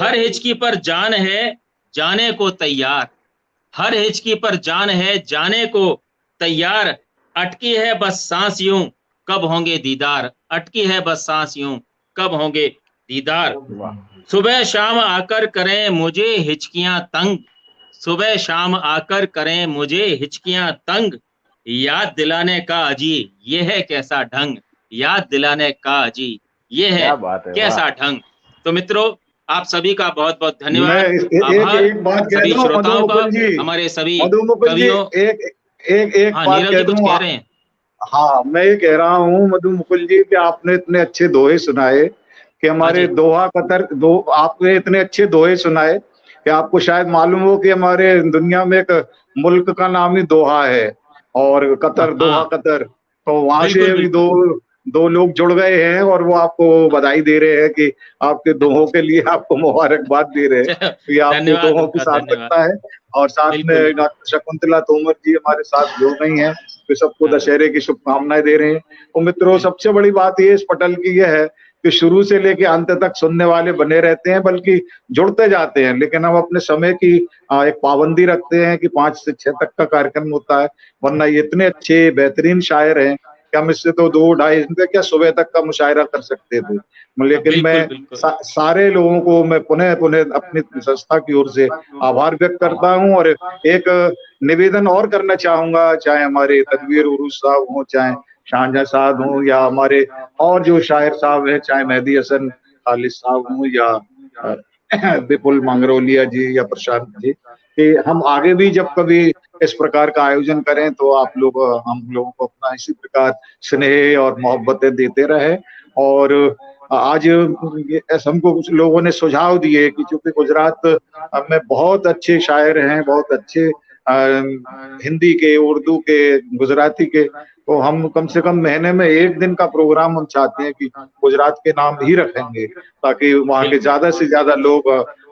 हर हिचकी पर जान है जाने को तैयार, हर हिचकी पर जान है जाने को तैयार, अटकी है बस सांस यूं कब होंगे दीदार, अटकी है बस सांस यूं कब होंगे दीदार। सुबह शाम आकर करें मुझे हिचकियां तंग, सुबह शाम आकर करें मुझे हिचकियां तंग, याद दिलाने का अजी ये है कैसा ढंग, याद दिलाने का अजी ये है कैसा ढंग। तो मित्रों, आप सभी का बहुत बहुत धन्यवाद, आभार। एक बात सभी श्रोताओं का, हमारे सभी कवियों। एक बात कह दूं, कह रहे हैं। हाँ, मैं ये कह रहा हूँ मधु मुकुल जी कि आपने इतने अच्छे दोहे सुनाए कि हमारे दोहा कतर दो, आपने इतने अच्छे दोहे सुनाए कि आपको शायद मालूम हो कि हमारे दुनिया में एक मुल्क का नाम ही दोहा है, और कतर, दोहा कतर। तो वहां से अभी दो लोग जुड़ गए हैं और वो आपको बधाई दे रहे हैं कि आपके दोहों के लिए आपको मुबारकबाद दे रहे हैं कि आपके दोहों की सार्थकता है। और साथ में डॉक्टर शकुंतला तोमर जी हमारे साथ जुड़ गई हैं, तो सबको दशहरे की शुभकामनाएं दे रहे हैं। तो मित्रों, सबसे बड़ी बात ये इस पटल की यह है कि शुरू से लेके अंत तक सुनने वाले बने रहते हैं, बल्कि जुड़ते जाते हैं। लेकिन हम अपने समय की एक पाबंदी रखते हैं कि 5 से 6 तक का कार्यक्रम होता है, वरना ये इतने अच्छे बेहतरीन शायर हैं कि हम इससे तो 2-2.5 घंटे क्या सुबह तक का मुशायरा कर सकते थे। लेकिन मैं सारे लोगों को मैं पुनः अपनी संस्था की ओर से आभार व्यक्त करता हूं और एक निवेदन और करना चाहूंगा, चाहे हमारे तनवीर उरूस साहब हों, चाहे शाहजहां साहब हों, या हमारे और जो शायर साहब हैं, चाहे मेहदी हसन खालिद साहब हों या विपुल मंगरोलिया जी या प्रशांत जी, कि हम आगे भी जब कभी इस प्रकार का आयोजन करें तो आप लोग हम लोगों को अपना इसी प्रकार स्नेह और मोहब्बतें देते रहे। और आज हमको कुछ लोगों ने सुझाव दिए कि चूंकि गुजरात में बहुत अच्छे शायर हैं, बहुत अच्छे हिंदी के, उर्दू के, गुजराती के, तो हम कम से कम महीने में 1 दिन का प्रोग्राम हम चाहते हैं कि गुजरात के नाम ही रखेंगे, ताकि वहाँ के ज्यादा से ज्यादा लोग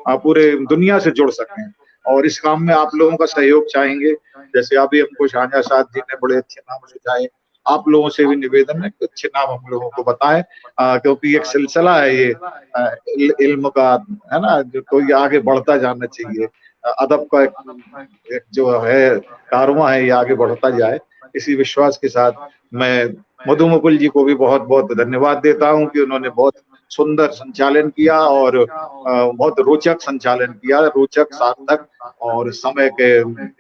पूरे दुनिया से जुड़ सकें। और इस काम में आप लोगों का सहयोग चाहेंगे। जैसे अभी हमको शाहजहां साहब जी ने बड़े अच्छे नाम सुझाए, आप लोगों से भी निवेदन है कि अच्छे नाम हम लोगों को बताएं, क्योंकि एक सिलसिला है ये इल्म का, है ना, जो कोई आगे बढ़ता जाना चाहिए। अदब का एक जो है कारवां है, ये आगे बढ़ता जाए। इसी विश्वास के साथ मैं मधु मुकुल जी को भी बहुत बहुत धन्यवाद देता हूं कि उन्होंने बहुत सुंदर संचालन किया और बहुत रोचक संचालन किया, रोचक, सार्थक और समय के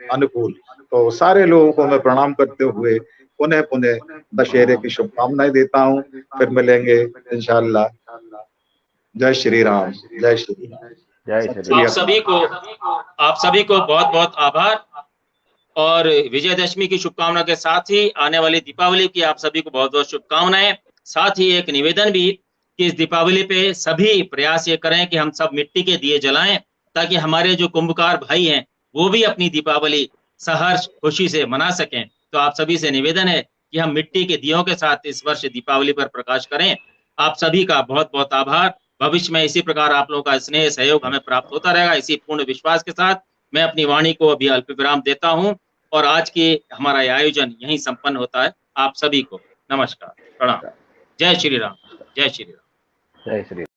अनुकूल। तो सारे लोगों को मैं प्रणाम करते हुए पुनः दशहरे की शुभकामनाएं देता हूं। फिर मिलेंगे इंशाअल्लाह। जय श्री राम, जय श्री राम, जय श्री। आप सभी को बहुत बहुत आभार और विजयदशमी की शुभकामना के साथ ही आने वाली दीपावली की आप सभी को बहुत बहुत शुभकामनाएं। साथ ही एक निवेदन भी कि इस दीपावली पे सभी प्रयास ये करें कि हम सब मिट्टी के दिए जलाएं, ताकि हमारे जो कुंभकार भाई हैं वो भी अपनी दीपावली सहर्ष खुशी से मना सकें। तो आप सभी से निवेदन है कि हम मिट्टी के दियों के साथ इस वर्ष दीपावली पर प्रकाश करें। आप सभी का बहुत बहुत आभार। भविष्य में इसी प्रकार आप लोगों का स्नेह सहयोग हमें प्राप्त होता रहेगा। इसी पूर्ण विश्वास के साथ मैं अपनी वाणी को अभी अल्प विराम देता हूं और आज की हमारा आयोजन यहीं संपन्न होता है। आप सभी को नमस्कार, प्रणाम। जय श्री राम, जय श्री राम, जय श्री राम।